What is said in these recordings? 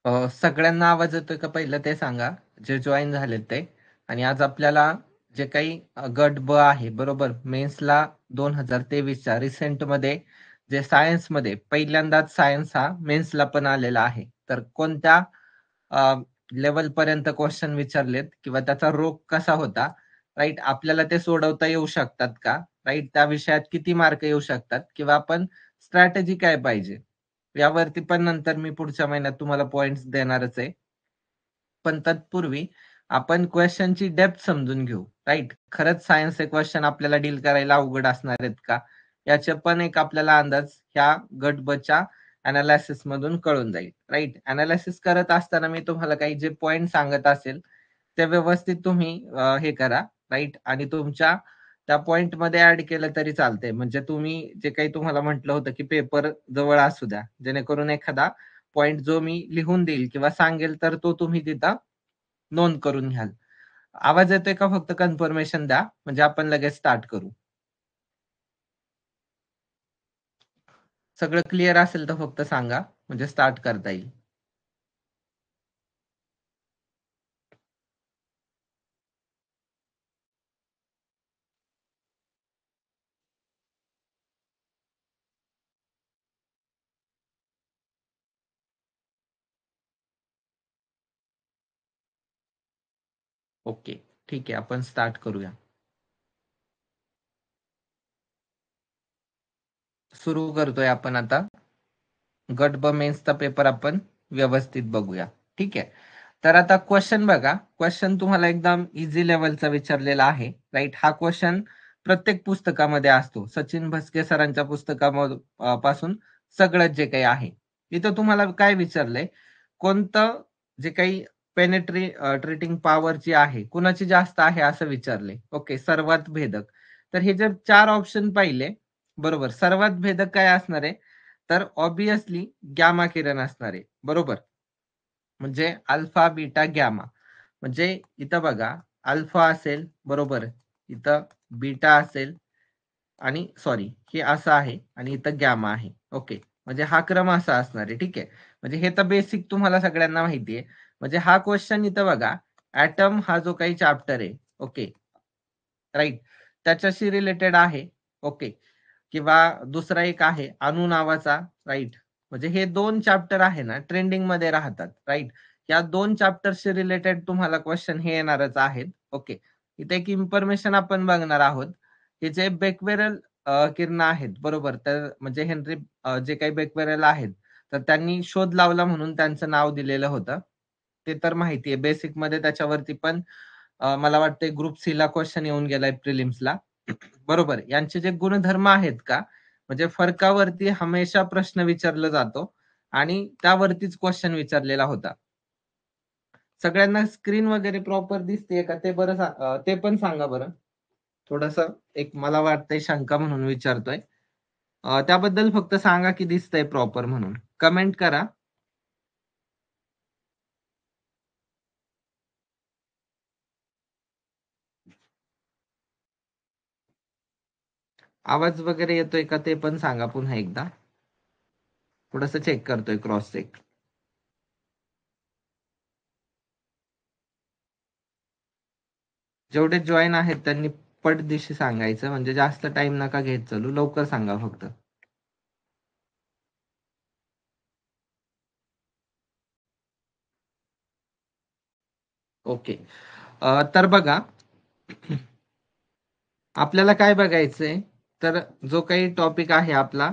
सगळ्यांना आवाज येतोय का पहिलं ते सांगा, जे जॉईन झालेत ते. आणि आज आपल्याला जे काही गट ब आहे बरोबर, मेन्सला 2023च्या रिसेंटमध्ये जे सायन्समध्ये पहिल्यांदाच सायन्स हा मेन्सला पण आलेला आहे. तर कोणत्या लेवल पर्यंत क्वेश्चन विचारलेत किंवा त्याचा रोग कसा होता, राईट, आपल्याला ते सोडवता येऊ शकतात का, राईट, त्या विषयात किती मार्क येऊ शकतात किंवा आपण स्ट्रॅटेजी काय पाहिजे यावरती पण नंतर मी पुढच्या महिन्यात तुम्हाला पॉइंट्स देणारच आहे. पण तत्पूर्वी आपण क्वेश्चनची डेप्थ समजून घेऊ, राईट. खरंच सायन्सचे क्वेश्चन आपल्याला डील करायला अवघड असणार आहेत का, याचे पण एक आपल्याला अंदाज ह्या गट ब च्या अनालिसिस मधून कळून जाईल, राईट. अनालिसिस करत असताना मी तुम्हाला काही जे पॉइंट सांगत असेल ते व्यवस्थित तुम्ही हे करा, राईट. आणि तुमच्या त्या पॉइंट मध्ये ऍड केलं तरी चालतंय. म्हणजे तुम्ही जे काही तुम्हाला म्हटलं होतं की पेपर जवळ असू द्या, जेणेकरून एखादा पॉइंट जो मी लिहून देईल किंवा सांगेल तर तो तुम्ही तिथं नोंद करून घ्याल. आवाज येतोय का फक्त कन्फर्मेशन द्या, म्हणजे आपण लगेच स्टार्ट करू. सगळं क्लिअर असेल तर फक्त सांगा, म्हणजे स्टार्ट करता येईल. ओके, ठीक आहे, आपण स्टार्ट करूया. सुरू करतोय आपण आता. गट ब मेन्सचा पेपर आपण व्यवस्थित बघूया, ठीक आहे. तर आता क्वेश्चन बघा. क्वेश्चन तुम्हाला एकदम इझी लेवलचा विचारलेला आहे, राईट. हा क्वेश्चन प्रत्येक पुस्तकामध्ये असतो. सचिन भस्के सरांच्या पुस्तकामधून पासून सगळं जे काही आहे. इथं तुम्हाला काय विचारलंय, कोणतं जे काही ट्रेटिंग पॉवर जी आहे कुणाची जास्त आहे असं विचारले. ओके, सर्वात भेदक. तर हे जर 4 ऑप्शन पाहिले, बरोबर, सर्वात भेदक काय असणार आहे, तर ऑब्विसली गॅमा किरण असणार आहे, बरोबर. म्हणजे अल्फा बीटा गॅमा. म्हणजे इथं बघा, अल्फा असेल, बरोबर, इथं बीटा असेल, आणि सॉरी हे असं आहे, आणि इथं गॅमा आहे. ओके, म्हणजे हा क्रम असा असणार आहे, ठीक आहे. म्हणजे हे तर बेसिक तुम्हाला सगळ्यांना माहिती आहे. म्हणजे हा क्वेश्चन इथं बघा, ऍटम हा जो काही चॅप्टर आहे, ओके, राईट, त्याच्याशी रिलेटेड आहे. ओके. किंवा दुसरा एक आहे अणु नावाचा, राईट. म्हणजे हे 2 चॅप्टर आहे ना, ट्रेंडिंग मध्ये राहतात, राईट. या 2 चॅप्टरशी रिलेटेड तुम्हाला क्वेश्चन हे येणारच आहेत. ओके. इथे एक इन्फॉर्मेशन आपण बघणार आहोत, की जे बेक्वेरल किरण आहेत, बरोबर. तर म्हणजे हेनरी जे काही बेक्वेरल आहेत, तर त्यांनी शोध लावला म्हणून त्यांचं नाव दिलेलं होतं. ते तर माहिती आहे. बेसिक मध्ये त्याच्यावरती पण मला वाटतंय ग्रुप सी ला क्वेश्चन येऊन गेलाय प्रिलिम्सला. बरोबर. यांचे जे गुणधर्म आहेत का, म्हणजे फरकावरती हमेशा प्रश्न विचारला जातो आणि त्यावरतीच क्वेश्चन विचारलेला होता. सगळ्यांना स्क्रीन वगैरे प्रॉपर दिसतेय का ते बरं ते पण सांगा बरं. थोडस एक मला वाटतंय शंका म्हणून विचारतोय. त्याबद्दल फक्त सांगा की दिसतंय प्रॉपर म्हणून. कमेंट करा. आवाज वगैरे येतोय का ते पण सांगा पुन्हा एकदा. थोडस चेक करतोय, क्रॉस चेक. जेवढे जॉईन आहेत त्यांनी पटदिशी सांगायचं, म्हणजे जास्त टाइम नका घेत चालू, लवकर सांगा फक्त. ओके. तर बघा, आपल्याला काय बघायचंय, तर जो काही टॉपिक आहे आपला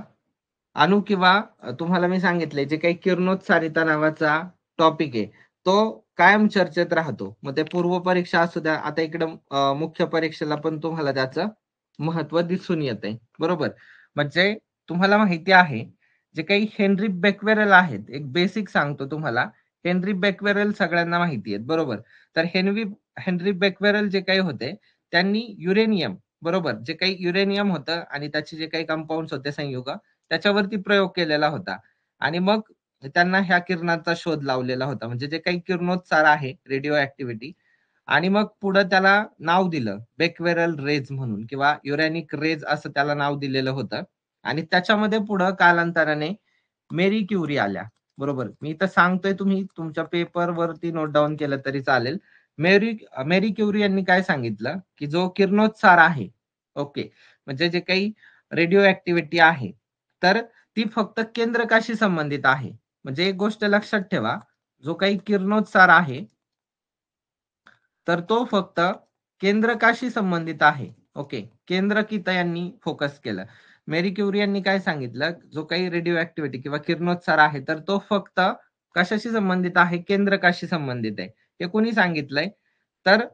अणु किंवा तुम्हाला मी सांगितले जे काही किरणोत्सारिता नावाचा टॉपिक आहे, तो कायम चर्चेत राहतो. मग ते पूर्व परीक्षा असू द्या, आता इकडं मुख्य परीक्षेला पण तुम्हाला त्याचं महत्व दिसून येत आहे, बरोबर. म्हणजे तुम्हाला माहिती आहे, जे काही हेनरी बेक्वेरेल आहेत, एक बेसिक सांगतो तुम्हाला. हेनरी बेक्वेरेल सगळ्यांना माहिती आहेत, बरोबर. तर हेनरी बेक्वेरेल जे काही होते, त्यांनी युरेनियम, बरोबर, जे काही युरेनियम होतं आणि त्याचे जे काही कंपाऊंड होते, संयुग, त्याच्यावरती प्रयोग केलेला होता. आणि मग त्यांना ह्या किरणाचा शोध लावलेला होता, म्हणजे जे काही किरणोत्सार आहे, रेडिओ ऍक्टिव्हिटी. आणि मग पुढे त्याला नाव दिलं बेक्वेरल रेज म्हणून, किंवा युरॅनिक रेज असं त्याला नाव दिलेलं होतं. आणि त्याच्यामध्ये पुढं कालांतराने मेरी क्युरी आल्या, बरोबर. मी तर सांगतोय, तुम्ही तुमच्या पेपरवरती नोट डाउन केलं तरी चालेल. मेरी मेरी क्युरी यांनी काय सांगितलं, की जो किरणोत्सार आहे, ओके, म्हणजे जे काही रेडिओ ॲक्टिव्हिटी आहे, तर ती फक्त केंद्रकाशी संबंधित आहे. म्हणजे एक गोष्ट लक्षात ठेवा, जो काही किरणोत्सार आहे, तर तो फक्त केंद्रकाशी संबंधित आहे. ओके. केंद्रकित यांनी फोकस केलं. मेरी क्युरी यांनी काय सांगितलं, जो काही रेडिओ ॲक्टिव्हिटी किंवा किरणोत्सार आहे, तर तो फक्त कशाशी संबंधित आहे? केंद्रकाशी संबंधित आहे. हे कोणी सांगितलंय? तर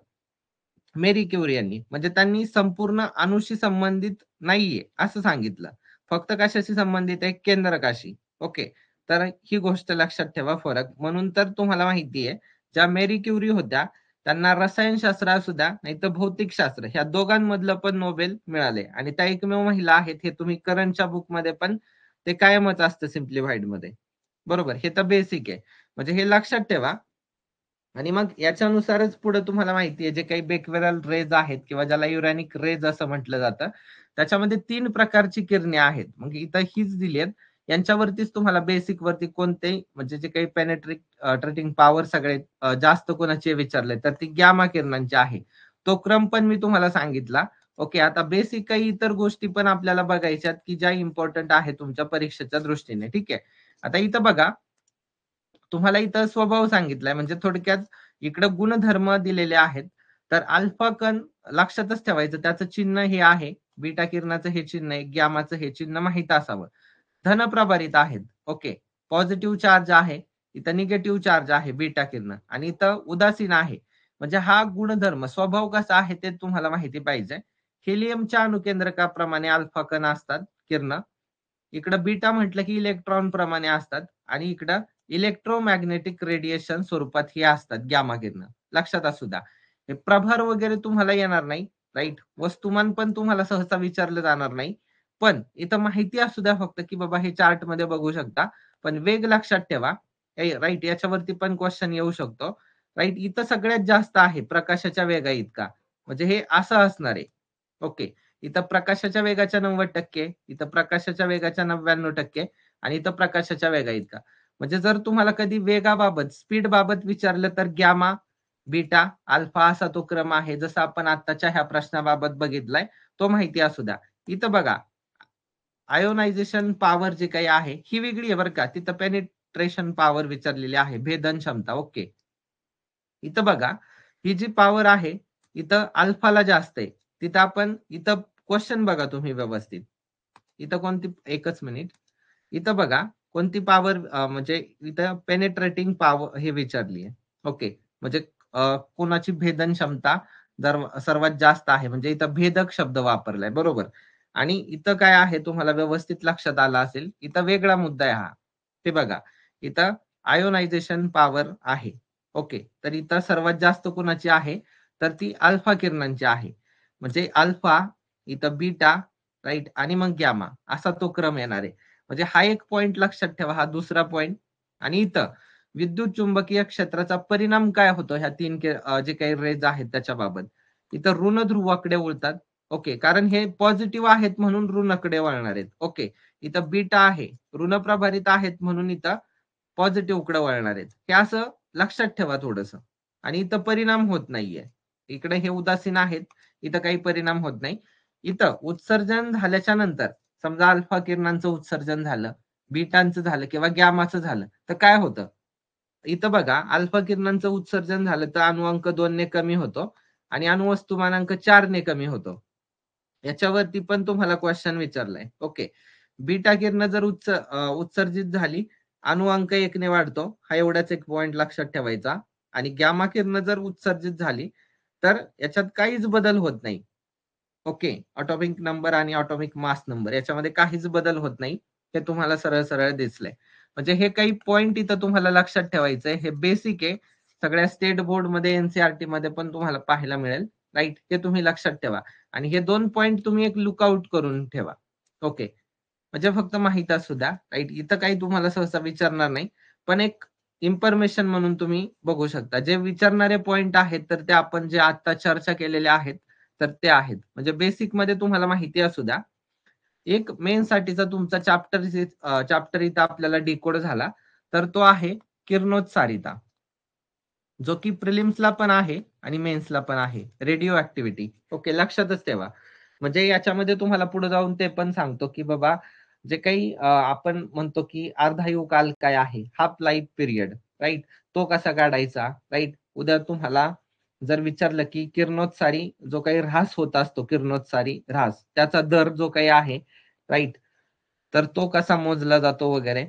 मेरी क्युरी यांनी. म्हणजे त्यांनी संपूर्ण अणूशी संबंधित नाहीये असं सांगितलं. फक्त कशाशी संबंधित आहे? केंद्रकाशी. ओके. तर ही गोष्ट लक्षात ठेवा फरक. म्हणून तर तुम्हाला माहिती आहे, ज्या मेरी क्युरी होत्या, त्यांना रसायनशास्त्र असू द्या, नाहीतर भौतिकशास्त्र, ह्या दोघांमधलं पण नोबेल मिळाले आणि त्या एकमेव महिला आहेत. हे तुम्ही करंटच्या बुकमध्ये पण ते कायमच असतं सिम्प्लिफाईडमध्ये. बरोबर. हे तर बेसिक आहे. म्हणजे हे लक्षात ठेवा. आणि मग याच्यानुसारच पुढे तुम्हाला माहिती आहे, जे काही बेक्वेरल रेज आहेत किंवा ज्याला युरॅनिक रेज असं म्हटलं जातं, त्याच्यामध्ये 3 प्रकारची किरणे आहेत. मग इथं हीच दिली आहेत. यांच्यावरतीच तुम्हाला बेसिक वरती कोणते म्हणजे जे काही पेनिट्रेटिंग पॉवर सगळ्यात जास्त कोणाची आहे विचारलंय, तर ती गॅमा किरणांची आहे. तो क्रम पण मी तुम्हाला सांगितला. ओके. आता बेसिक काही इतर गोष्टी पण आपल्याला बघायच्यात, की ज्या इम्पोर्टंट आहेत तुमच्या परीक्षेच्या दृष्टीने. ठीक आहे. आता इथं बघा, तुम्हाला इथं स्वभाव सांगितलाय, म्हणजे थोडक्यात इकडं गुणधर्म दिलेले आहेत. तर अल्फा कण लक्षातच ठेवायचं, त्याचं चिन्ह हे आहे. बीटा किरणाचं हे चिन्ह आहे, गॅमाचं हे चिन्ह माहित असावं. धनप्रभारित आहेत. ओके. पॉझिटिव्ह चार्ज आहे. इथं निगेटिव्ह चार्ज आहे बीटा किरण आणि इथं उदासीन आहे. म्हणजे हा गुणधर्म स्वभाव कसा आहे ते तुम्हाला माहिती पाहिजे. हेलियमच्या अणुकेंद्रकाप्रमाणे अल्फा कण असतात किरण. इकडं बीटा म्हटलं की इलेक्ट्रॉन प्रमाणे असतात आणि इकडं इलेक्ट्रोमॅग्नेटिक रेडिएशन स्वरूपात हे असतात गॅमा किरण. लक्षात असू द्या. हे प्रभार वगैरे तुम्हाला येणार नाही, राईट. वस्तुमान पण तुम्हाला सहसा विचारलं जाणार नाही. पण इथं माहिती असू द्या फक्त, की बाबा हे चार्ट मध्ये बघू शकता. पण वेग लक्षात ठेवा. राईट, याच्यावरती पण क्वेश्चन येऊ शकतो. राईट, इथं सगळ्यात जास्त आहे प्रकाशाच्या वेगा इतका. म्हणजे हे असं असणार आहे. ओके. इथं प्रकाशाच्या वेगाच्या 90%, इथं प्रकाशाच्या वेगाच्या 99% आणि इथं प्रकाशाच्या वेगा इतका. म्हणजे जर तुम्हाला कधी वेगाबाबत, स्पीड बाबत विचारलं, तर गॅमा, बीटा, अल्फा असा तो क्रम आहे. जसं आपण आत्ताच्या ह्या प्रश्नाबाबत बघितलाय, तो माहिती असू द्या. इथं बघा, आयोनायझेशन पॉवर जी काही आहे ही वेगळी आहे बरं का. तिथं पेनिट्रेशन पॉवर विचारलेली आहे, भेदन क्षमता. ओके. इथं बघा, ही जी पॉवर आहे, इथं अल्फाला जास्त आहे. तिथं आपण इथं क्वेश्चन बघा तुम्ही व्यवस्थित. इथं कोणती, एकच मिनिट. इथं बघा कोणती पॉवर, म्हणजे इथं पेनिट्रेटिंग पॉवर हे विचारली आहे. ओके. म्हणजे कोणाची भेदन क्षमता जर सर्वात जास्त आहे, म्हणजे इथं भेदक शब्द वापरलाय, बरोबर. आणि इथं काय आहे तुम्हाला व्यवस्थित लक्षात आलं असेल. इथं वेगळा मुद्दा आहे हा. ते बघा, इथं आयोनायझेशन पॉवर आहे. ओके. तर इथं सर्वात जास्त कुणाची आहे, तर ती अल्फा किरणांची आहे. म्हणजे अल्फा, इथं बीटा, राईट, आणि मग गॅमा असा तो क्रम येणार आहे. म्हणजे हा एक पॉइंट लक्षात ठेवा, हा दुसरा पॉइंट. आणि इथं विद्युत चुंबकीय क्षेत्राचा परिणाम काय होतो ह्या जे काही रेज आहेत त्याच्याबाबत. इथं ऋण ध्रुवाकडे वळतात. ओके. कारण हे पॉझिटिव्ह आहेत म्हणून ऋणाकडे वळणार आहेत. ओके. इथं बीटा आहे, ऋण प्रभारित आहेत म्हणून इथं पॉझिटिव्हकडे वळणार आहेत. हे असं लक्षात ठेवा थोडंसं. आणि इथं परिणाम होत नाहीये. इकडे हे उदासीन आहेत, इथं काही परिणाम होत नाही. इथं उत्सर्जन झाल्याच्या नंतर समजा अल्फा किरणांचं उत्सर्जन झालं, बीटांचं झालं किंवा गॅमाचं झालं, तर काय होतं? इथं बघा, अल्फा किरणांचं उत्सर्जन झालं तर अणुअंक 2 ने कमी होतो आणि अणुवस्तुमानांक 4 ने कमी होतो. याच्यावरती पण तुम्हाला क्वेश्चन विचारलाय. ओके. बीटा किरण जर उत्सर्जित झाली, अणुअंक 1 ने वाढतो. हा एवढाच एक पॉइंट लक्षात ठेवायचा. आणि गॅमा किरण जर उत्सर्जित झाली, तर याच्यात काहीच बदल होत नाही. ओके. ऑटोमिक नंबर आणि ऑटोमिक मास नंबर याच्यामध्ये काहीच बदल होत नाही. हे तुम्हाला सरळ सरळ दिसलंय. म्हणजे हे काही पॉइंट इथं तुम्हाला लक्षात ठेवायचंय. हे बेसिक आहे. सगळ्या स्टेट बोर्ड मध्ये, एनसीईआरटी मध्ये पण तुम्हाला पाहायला मिळेल. राईट. हे तुम्ही लक्षात ठेवा. आणि हे 2 पॉइंट तुम्ही एक लुकआउट करून ठेवा. ओके. म्हणजे फक्त माहित असू द्या. राईट. इथं काही तुम्हाला सहसा विचारणार नाही. पण एक इन्फॉर्मेशन म्हणून तुम्ही बघू शकता. जे विचारणारे पॉइंट आहेत, तर ते आपण जे आता चर्चा केलेले आहेत, तर ते आहेत. म्हणजे बेसिक मध्ये तुम्हाला माहिती असू द्या. एक मेन साठीचा तुमचा चॅप्टर इथं आपल्याला डिकोड झाला. तर तो आहे किरणोत्सारिता, जो की प्रिलिम्सला पण आहे आणि मेन्सला पण आहे. Radio activity. ओके, लक्षातच ठेवा. म्हणजे याच्यामध्ये तुम्हाला पुढे जाऊन ते पण सांगतो की बाबा जे काही आपण म्हणतो की अर्धायू काल काय आहे, हाफ लाईफ पिरियड, राईट, तो कसा काढायचा, राईट. उद्या तुम्हाला जर विचारलं की किरणोत्सारी जो काही ऱ्हास होत असतो, किरणोत्सारी ऱ्हास, त्याचा दर जो काही आहे, राईट, तर तो कसा मोजला जातो वगैरे,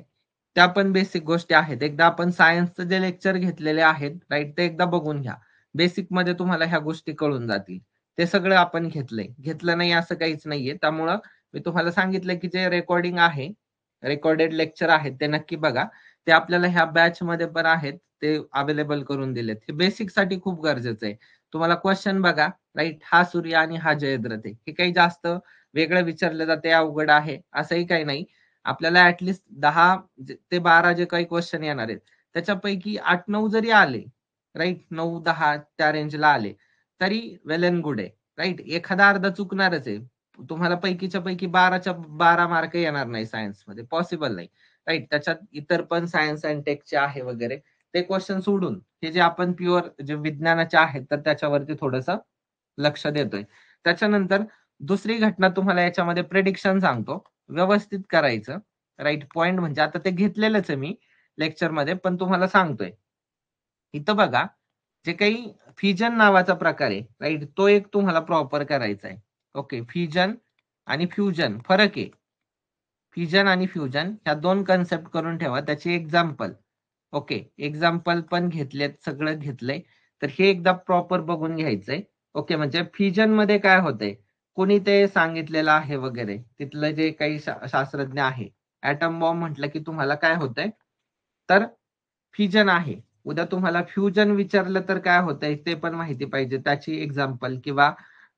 त्या पण बेसिक गोष्टी आहेत. एकदा आपण सायन्सचं जे लेक्चर घेतलेले आहेत, राईट, ते एकदा बघून घ्या. बेसिक मध्ये तुम्हाला ह्या गोष्टी कळून जातील. ते सगळं आपण घेतलंय, घेतलं नाही असं काहीच नाहीये. त्यामुळं मी तुम्हाला सांगितलं की जे रेकॉर्डिंग आहे, रेकॉर्डेड लेक्चर आहेत, ते नक्की बघा. ते आपल्याला ह्या बॅच मध्ये पण आहेत, ते अवेलेबल करून दिलेत. हे बेसिक साठी खूप गरजेचं आहे. तुम्हाला क्वेश्चन बघा, राईट, हा सूर्य आणि हा जयद्रथ आहे, हे काही जास्त वेगळं विचारलं जाते, अवघड आहे असंही काही नाही. आपल्याला ऍटलिस्ट 10 ते 12 जे काही क्वेश्चन येणार आहेत, त्याच्यापैकी 8-9 जरी आले, राईट, 9-10 त्या रेंजला आले तरी वेल अँड गुड आहे, राईट. एखादा अर्धा चुकणारच आहे. तुम्हाला पैकीच्या पैकी 12च्या 12 मार्क येणार नाही सायन्स मध्ये, पॉसिबल नाही, राईट. त्याच्यात इतर पण सायन्स अँड टेकचे आहे वगैरे, ते क्वेश्चन सोडून हे जे आपण प्युअर जे विज्ञानाचे आहेत, तर त्याच्यावरती थोडस लक्ष देतोय. त्याच्यानंतर दुसरी घटना तुम्हाला याच्यामध्ये प्रेडिक्शन सांगतो, व्यवस्थित करायचं, राईट. पॉइंट म्हणजे आता ते घेतलेलंच आहे मी लेक्चर मध्ये, पण तुम्हाला सांगतोय. इथं बघा, जे काही फिजन नावाचा प्रकार आहे, राईट, तो एक तुम्हाला प्रॉपर करायचा आहे. ओके, फिजन आणि फ्युजन फरक आहे. फिजन आणि फ्युजन ह्या दोन कन्सेप्ट करून ठेवा. त्याची एक्झाम्पल, ओके, एक्झाम्पल पण घेतलेत, सगळं घेतलंय. तर हे एकदा प्रॉपर बघून घ्यायचंय. ओके, म्हणजे फ्युजन मध्ये काय होतंय, कोणी ते सांगितलेलं आहे वगैरे, तिथलं जे काही शास्त्रज्ञ आहे. ऍटम बॉम्ब म्हटलं की तुम्हाला काय होतंय, तर फ्युजन आहे. उद्या तुम्हाला फ्युजन विचारलं तर काय होतंय ते पण माहिती पाहिजे, त्याची एक्झाम्पल. किंवा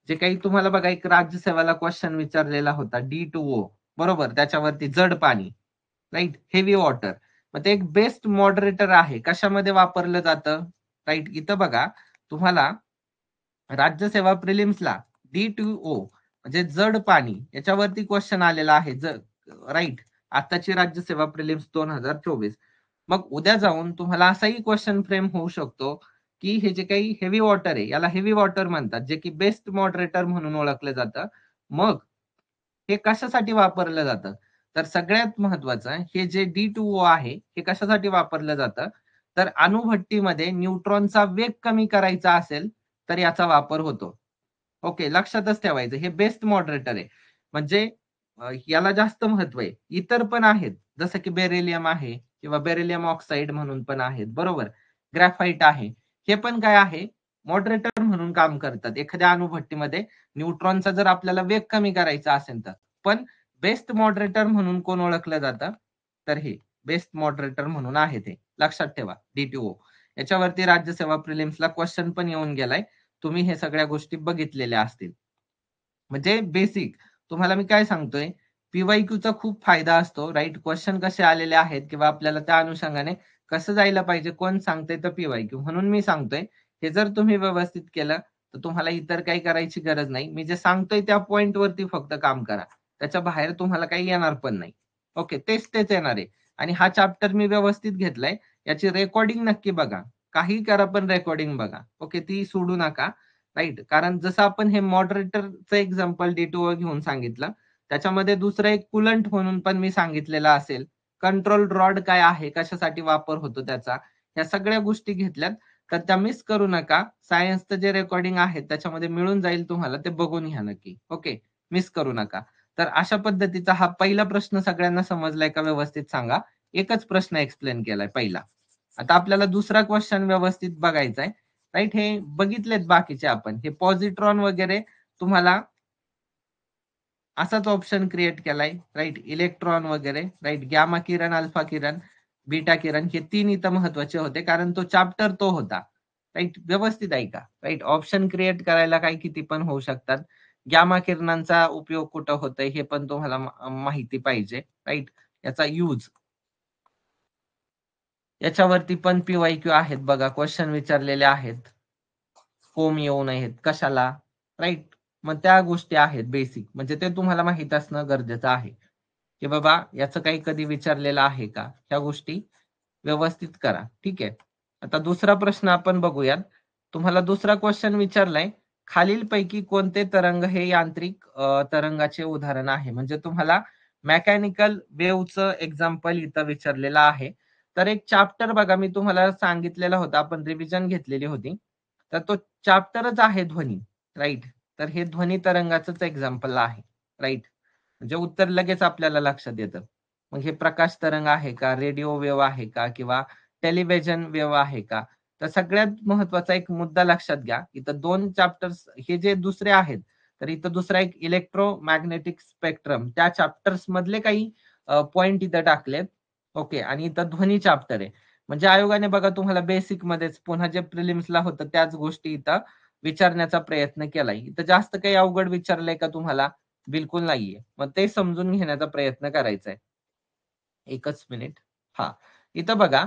जे काही तुम्हाला बघा, एक राज्यसेवेला क्वेश्चन विचारलेला होता, D2O, बरोबर, त्याच्यावरती जड पाणी, राईट, हेवी वॉटर. मग ते एक बेस्ट मॉडरेटर आहे, कशामध्ये वापरलं जातं, राईट. इथं बघा, तुम्हाला राज्यसेवा प्रिलिम्सला D2O म्हणजे जड पाणी याच्यावरती क्वेश्चन आलेला आहे, राईट. आताची राज्यसेवा प्रिलिम्स 2024. मग उद्या जाऊन तुम्हाला असाही क्वेश्चन फ्रेम होऊ शकतो की हे जे काही हेवी वॉटर आहे, याला हेवी वॉटर म्हणतात, जे की बेस्ट मॉडरेटर म्हणून ओळखलं जातं. मग हे कशासाठी वापरलं जातं, तर सगळ्यात महत्वाचं, हे जे D2O आहे, हे कशासाठी वापरलं जातं, तर अणुभट्टीमध्ये न्यूट्रॉनचा वेग कमी करायचा असेल तर याचा वापर होतो. ओके, लक्षातच ठेवायचं, हे बेस्ट मॉडरेटर आहे. म्हणजे याला जास्त महत्व आहे. इतर पण आहेत, जसं की बेरिलियम आहे किंवा बेरिलियम ऑक्साईड म्हणून पण आहेत, बरोबर. ग्रॅफाइट आहे, हे पण काय आहे, मॉडरेटर म्हणून काम करतात एखाद्या अणुभट्टीमध्ये. न्यूट्रॉनचा जर आपल्याला वेग कमी करायचा असेल तर. पण बेस्ट मॉडरेटर म्हणून कोण ओळखलं जातं, तर हे बेस्ट मॉडरेटर म्हणून आहे, ते लक्षात ठेवा, D2O. याच्यावरती राज्यसेवा प्रिलिम्सला क्वेश्चन पण येऊन गेलाय, तुम्ही हे सगळ्या गोष्टी बघितलेल्या असतील. म्हणजे बेसिक तुम्हाला मी काय सांगतोय, पीवायक्यूचा खूप फायदा असतो, राईट. क्वेश्चन कसे आलेले आहेत किंवा आपल्याला त्या अनुषंगाने कसं जायला पाहिजे, कोण सांगतंय, तर पीवायक्यू. म्हणून मी सांगतोय, हे जर तुम्ही व्यवस्थित केलं तर तुम्हाला इतर काही करायची गरज नाही. मी जे सांगतोय त्या पॉइंट वरती फक्त काम करा, त्याच्या बाहेर तुम्हाला काही येणार पण नाही. ओके, तेच येणार आहे. आणि हा चॅप्टर मी व्यवस्थित घेतलाय, याची रेकॉर्डिंग नक्की बघा. काही करा पण रेकॉर्डिंग बघा, ओके, ती सोडू नका, राईट. कारण जसं आपण हे मॉडरेटरचं एक्झाम्पल D2O घेऊन सांगितलं, त्याच्यामध्ये दुसरं एक कुलंट म्हणून पण मी सांगितलेलं असेल. कंट्रोल रॉड काय आहे, कशासाठी वापर होतो त्याचा, ह्या सगळ्या गोष्टी घेतल्यात, तर त्या मिस करू नका. सायन्सचं जे रेकॉर्डिंग आहे त्याच्यामध्ये मिळून जाईल तुम्हाला, ते बघून घ्या नक्की. ओके, मिस करू नका. तर अशा पद्धतीचा हा पहिला प्रश्न सगळ्यांना समजलाय का, व्यवस्थित सांगा. एकच प्रश्न एक्सप्लेन केलाय पहिला. आता आपल्याला दुसरा क्वेश्चन व्यवस्थित बघायचा आहे, राईट. हे बघितलेत बाकीचे आपण, हे पॉझिट्रॉन वगैरे तुम्हाला असाच ऑप्शन क्रिएट केलाय, राईट. इलेक्ट्रॉन वगैरे, राईट. गॅमा किरण, अल्फा किरण, बीटा किरण, हे 3 इथं महत्वाचे होते, कारण तो चॅप्टर तो होता, राईट. व्यवस्थित ऐका, राईट. ऑप्शन क्रिएट करायला काही किती पण होऊ शकतात. गॅमा किरणांचा उपयोग कुठं होतोय हे पण तुम्हाला माहिती पाहिजे, राईट. याचा यूज, याच्यावरती पण पीवायक्यू आहेत बघा, क्वेश्चन विचारलेले आहेत. फोम येऊ नयेत कशाला, राईट. मग त्या गोष्टी आहेत बेसिक, म्हणजे ते तुम्हाला माहित असणं गरजेचं आहे की बाबा याचं काही कधी विचारलेलं आहे का, ह्या गोष्टी व्यवस्थित करा. ठीक आहे. आता दुसरा प्रश्न आपण बघूयात. तुम्हाला दुसरा क्वेश्चन विचारलाय, खालीलपैकी कोणते तरंग हे यांत्रिक तरंगाचे उदाहरण आहे? म्हणजे तुम्हाला मेकॅनिकल वेव्हचं एक्झाम्पल इथं विचारलेलं आहे. तर एक चॅप्टर बघा, मी तुम्हाला सांगितलेला होता, आपण रिव्हिजन घेतलेली होती. तर तो चॅप्टरच आहे ध्वनी, राईट? तर हे ध्वनी तरंगाचंच एक्झाम्पल आहे, राईट? म्हणजे उत्तर लगेच आपल्याला लक्षात येतं. मग हे प्रकाश तरंग आहे का, रेडिओ वेव्ह आहे का, किंवा टेलिव्हिजन वेव्ह आहे का? तर सगळ्यात महत्वाचा एक मुद्दा लक्षात घ्या. इथं 2 चॅप्टर्स हे जे दुसरे आहेत, तर इथं दुसरा एक इलेक्ट्रोमॅग्नेटिक स्पेक्ट्रम त्या चॅप्टर्स मधले काही पॉइंट इथं टाकलेत. ओके. आणि इथं ध्वनी चॅप्टर आहे. म्हणजे आयोगाने बघा तुम्हाला बेसिक मध्येच पुन्हा जे प्रिलिम्सला होतं त्याच गोष्टी इथं विचारण्याचा प्रयत्न केलाय. इथं जास्त काही अवघड विचारलंय का तुम्हाला? बिलकुल नाहीये. मग ते समजून घेण्याचा प्रयत्न करायचा आहे. एकच मिनिट. हां. इथं बघा,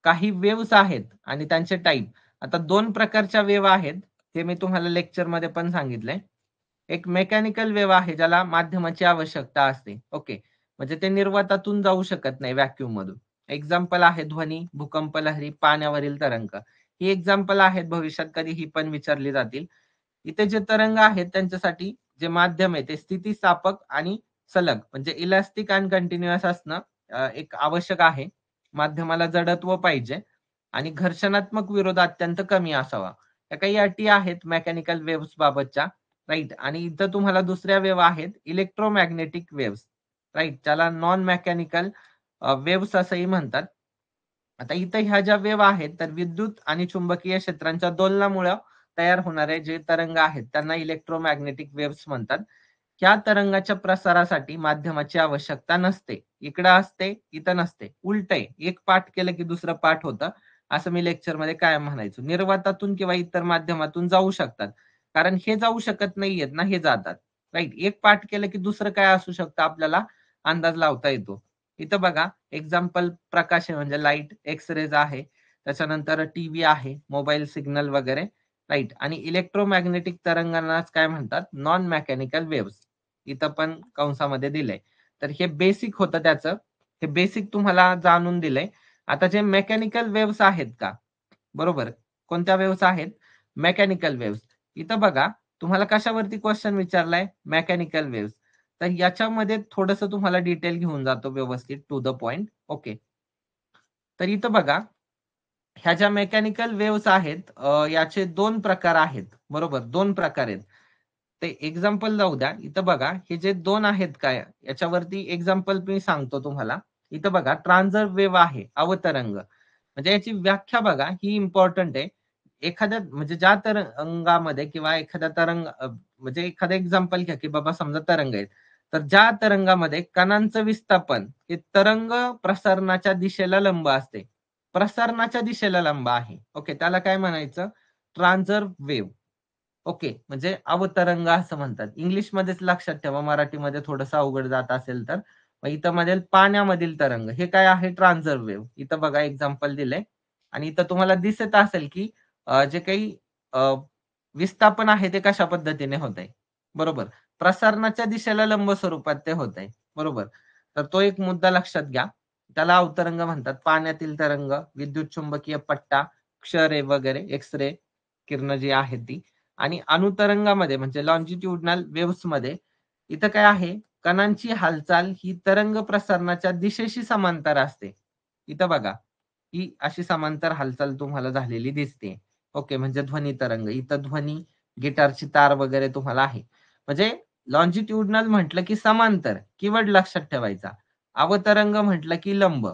काही वेव्हज आहेत आणि त्यांचे टाइप. आता 2 प्रकारच्या वेव्ह आहेत. ते मी तुम्हाला लेक्चरमध्ये पण सांगितलंय. एक मेकॅनिकल वेव्ह आहे ज्याला माध्यमाची आवश्यकता असते. ओके. म्हणजे ते निर्वातातून जाऊ शकत नाही व्हॅक्यूम मधून. एक्झाम्पल आहे ध्वनी, भूकंप लहरी, पाण्यावरील तरंग. ही एक्झाम्पल आहेत, भविष्यात कधीही पण विचारली जातील. इथे जे तरंग आहेत त्यांच्यासाठी जे माध्यम आहे ते स्थितिस्थापक आणि सलग म्हणजे इलास्टिक आणि कंटिन्युअस असणं एक आवश्यक आहे. माध्यमाला जडत्व पाहिजे आणि घर्षणात्मक विरोध अत्यंत कमी असावा. या काही अटी आहेत मेकॅनिकल वेव्हज बाबतच्या, राईट? आणि इथं तुम्हाला दुसऱ्या वेव्ह आहेत इलेक्ट्रोमॅग्नेटिक वेव्हज, राईट? ज्याला नॉन मेकॅनिकल वेव्हज असंही म्हणतात. आता इथं ह्या ज्या वेव्ह आहेत तर विद्युत आणि चुंबकीय क्षेत्रांच्या दोलनामुळे तयार होणारे जे तरंग आहेत त्यांना इलेक्ट्रोमॅग्नेटिक वेव्हज म्हणतात. ह्या तरंगाच्या प्रसारासाठी माध्यमाची आवश्यकता नसते. इकडं असते, इथं नसते. उलट आहे. एक पाठ केलं की दुसरं पाठ होतं. असं मी लेक्चरमध्ये कायम म्हणायचो. निर्वातातून किंवा इतर माध्यमातून जाऊ शकतात. कारण हे जाऊ शकत नाहीयेत ना, हे जातात. राईट? एक पाठ केलं की दुसरं काय असू शकतं आपल्याला अंदाज लावता येतो. इथं बघा, एक्झाम्पल प्रकाश आहे म्हणजे लाईट, एक्स-रेज आहे. त्याच्यानंतर टीव्ही आहे, मोबाईल सिग्नल वगैरे, राईट? आणि इलेक्ट्रोमॅग्नेटिक तरंगांनाच काय म्हणतात? Non mechanical waves. इथं पण कंसामध्ये दिलंय. तर हे बेसिक होतं त्याचं. हे बेसिक तुम्हाला जाणून दिलंय. आता जे मेकॅनिकल वेव्हज आहेत का, बरोबर? कोणत्या वेव्हज आहेत? Mechanical waves. इथं बघा, तुम्हाला कशावरती क्वेश्चन विचारलाय? Mechanical waves. तर याच्यामध्ये थोडंसं तुम्हाला डिटेल घेऊन जातो व्यवस्थित टू द पॉइंट. ओके. तर इथं बघा, ह्या ज्या मेकॅनिकल वेव्हज आहेत याचे 2 प्रकार आहेत. बरोबर? 2 प्रकार आहेत. ते एक्झाम्पल जाऊ द्या. इथं बघा, हे जे 2 आहेत काय, याच्यावरती एक्झाम्पल मी सांगतो तुम्हाला. इथं बघा, ट्रान्झर वेव्ह आहे, अवतरंग. म्हणजे याची व्याख्या बघा, ही इम्पॉर्टंट आहे. एखाद्या म्हणजे ज्या तरंगामध्ये किंवा एखाद्या म्हणजे एखादं एक्झाम्पल घ्या, की बाबा समजा तरंग आहेत. तर ज्या तरंगामध्ये कणांचं विस्थापन हे तरंग प्रसरणाच्या दिशेला लंब असते. प्रसरणाच्या दिशेला लंब आहे. ओके. त्याला काय म्हणायचं? ट्रान्झर वेव्ह. ओके. म्हणजे अवतरंग असं म्हणतात. इंग्लिशमध्येच लक्षात ठेवा. मराठीमध्ये थोडंसं अवघड जात असेल तर. मग इथं म्हणेल पाण्यामधील तरंग. हे काय आहे? ट्रान्झर वेव्ह. इथं बघा एक्झाम्पल दिलंय. आणि इथं तुम्हाला दिसत असेल, की जे काही अ, विस्थापन आहे ते कशा पद्धतीने होतंय. बरोबर. प्रसारणाच्या दिशेला लंब स्वरूपात ते होतंय. बरोबर. तर तो एक मुद्दा लक्षात घ्या. त्याला अवतरंग म्हणतात. पाण्यातील तरंग, विद्युत चुंबकीय पट्टा, क्ष-रे वगैरे, एक्स-रे किरणं जी आहेत ती. आणि अणुतरंगामध्ये म्हणजे लॉन्जिट्युडनल वेव्हजमध्ये इथं काय आहे? कणांची हालचाल ही तरंग प्रसारणाच्या दिशेशी समांतर असते. इथं बघा, ही अशी समांतर हालचाल तुम्हाला झालेली दिसते. ओके. म्हणजे ध्वनी तरंग. इथं ध्वनी, गिटारची तार वगैरे तुम्हाला आहे. म्हणजे लॉन्जिट्युडनल म्हटलं की समांतर, कीवर्ड लक्षात ठेवायचा. अवतरंग म्हटलं की लंब,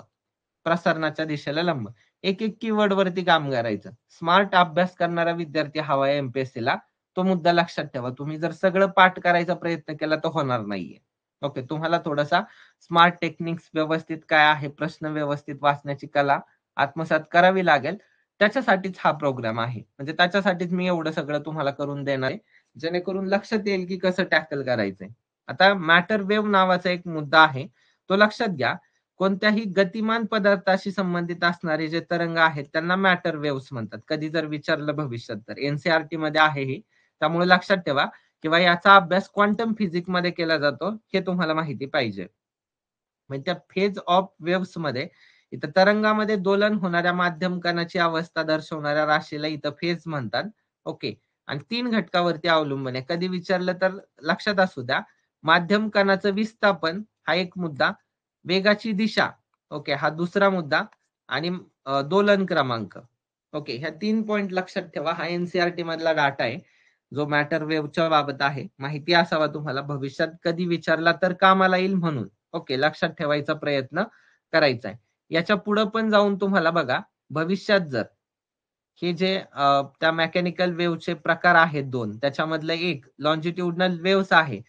प्रसरणाच्या दिशेला लंब. एक-एक कीवर्ड वरती काम करायचं. स्मार्ट अभ्यास करणारा विद्यार्थी हवा आहे एमपीएससीला. तो मुद्दा लक्षात ठेवा. तुम्ही जर सगळं पाठ करायचा प्रयत्न केला तर होणार नाहीये. ओके. तुम्हाला थोडासा स्मार्ट टेक्निक्स व्यवस्थित काय आहे, प्रश्न व्यवस्थित वाचण्याची कला आत्मसात करावी लागेल. त्याच्यासाठीच हा प्रोग्राम आहे. म्हणजे त्याच्यासाठीच मी एवढं सगळं तुम्हाला करून देणार आहे. जेणेकरून लक्षात येईल की कसं टॅकल करायचंय. आता मॅटर वेव्ह नावाचा एक मुद्दा आहे. तो लक्षात घ्या. कोणत्याही गतिमान पदार्थाशी संबंधित असणारे जे तरंग आहेत त्यांना मॅटर वेव्हज म्हणतात. कधी जर विचारलं भविष्यात तर एनसीईआरटी मध्ये आहे हे. त्यामुळे लक्षात ठेवा किंवा याचा अभ्यास क्वांटम फिजिक्स मध्ये केला जातो हे तुम्हाला माहिती पाहिजे. म्हणजे त्या फेज ऑफ वेव्हज मध्ये इथं तरंगामध्ये दोलन होणाऱ्या माध्यम कणाची अवस्था दर्शवणाऱ्या राशीला इथं फेज म्हणतात. ओके. आणि 3 घटकावरती अवलंबून आहे. कधी विचारलं तर लक्षात असू द्या. माध्यम कणाचं विस्थापन हा एक मुद्दा, वेगाची दिशा, ओके, हा दुसरा मुद्दा, आणि दोलन क्रमांक. ओके, ह्या 3 पॉइंट लक्षात ठेवा. हा एनसीईआरटी मधला डाटा आहे जो मॅटर वेव्हच्या बाबत आहे. माहिती असावा तुम्हाला, भविष्यात कधी विचारला तर कामाला येईल म्हणून. ओके, लक्षात ठेवायचा प्रयत्न करायचा आहे. याच्या पुढे पण जाऊन तुम्हाला बघा, भविष्यात जर हे जे त्या मेकॅनिकल वेव्हचे प्रकार आहेत 2, त्याच्यामधलं एक लॉन्जिट्युडनल वेव्हस आहे.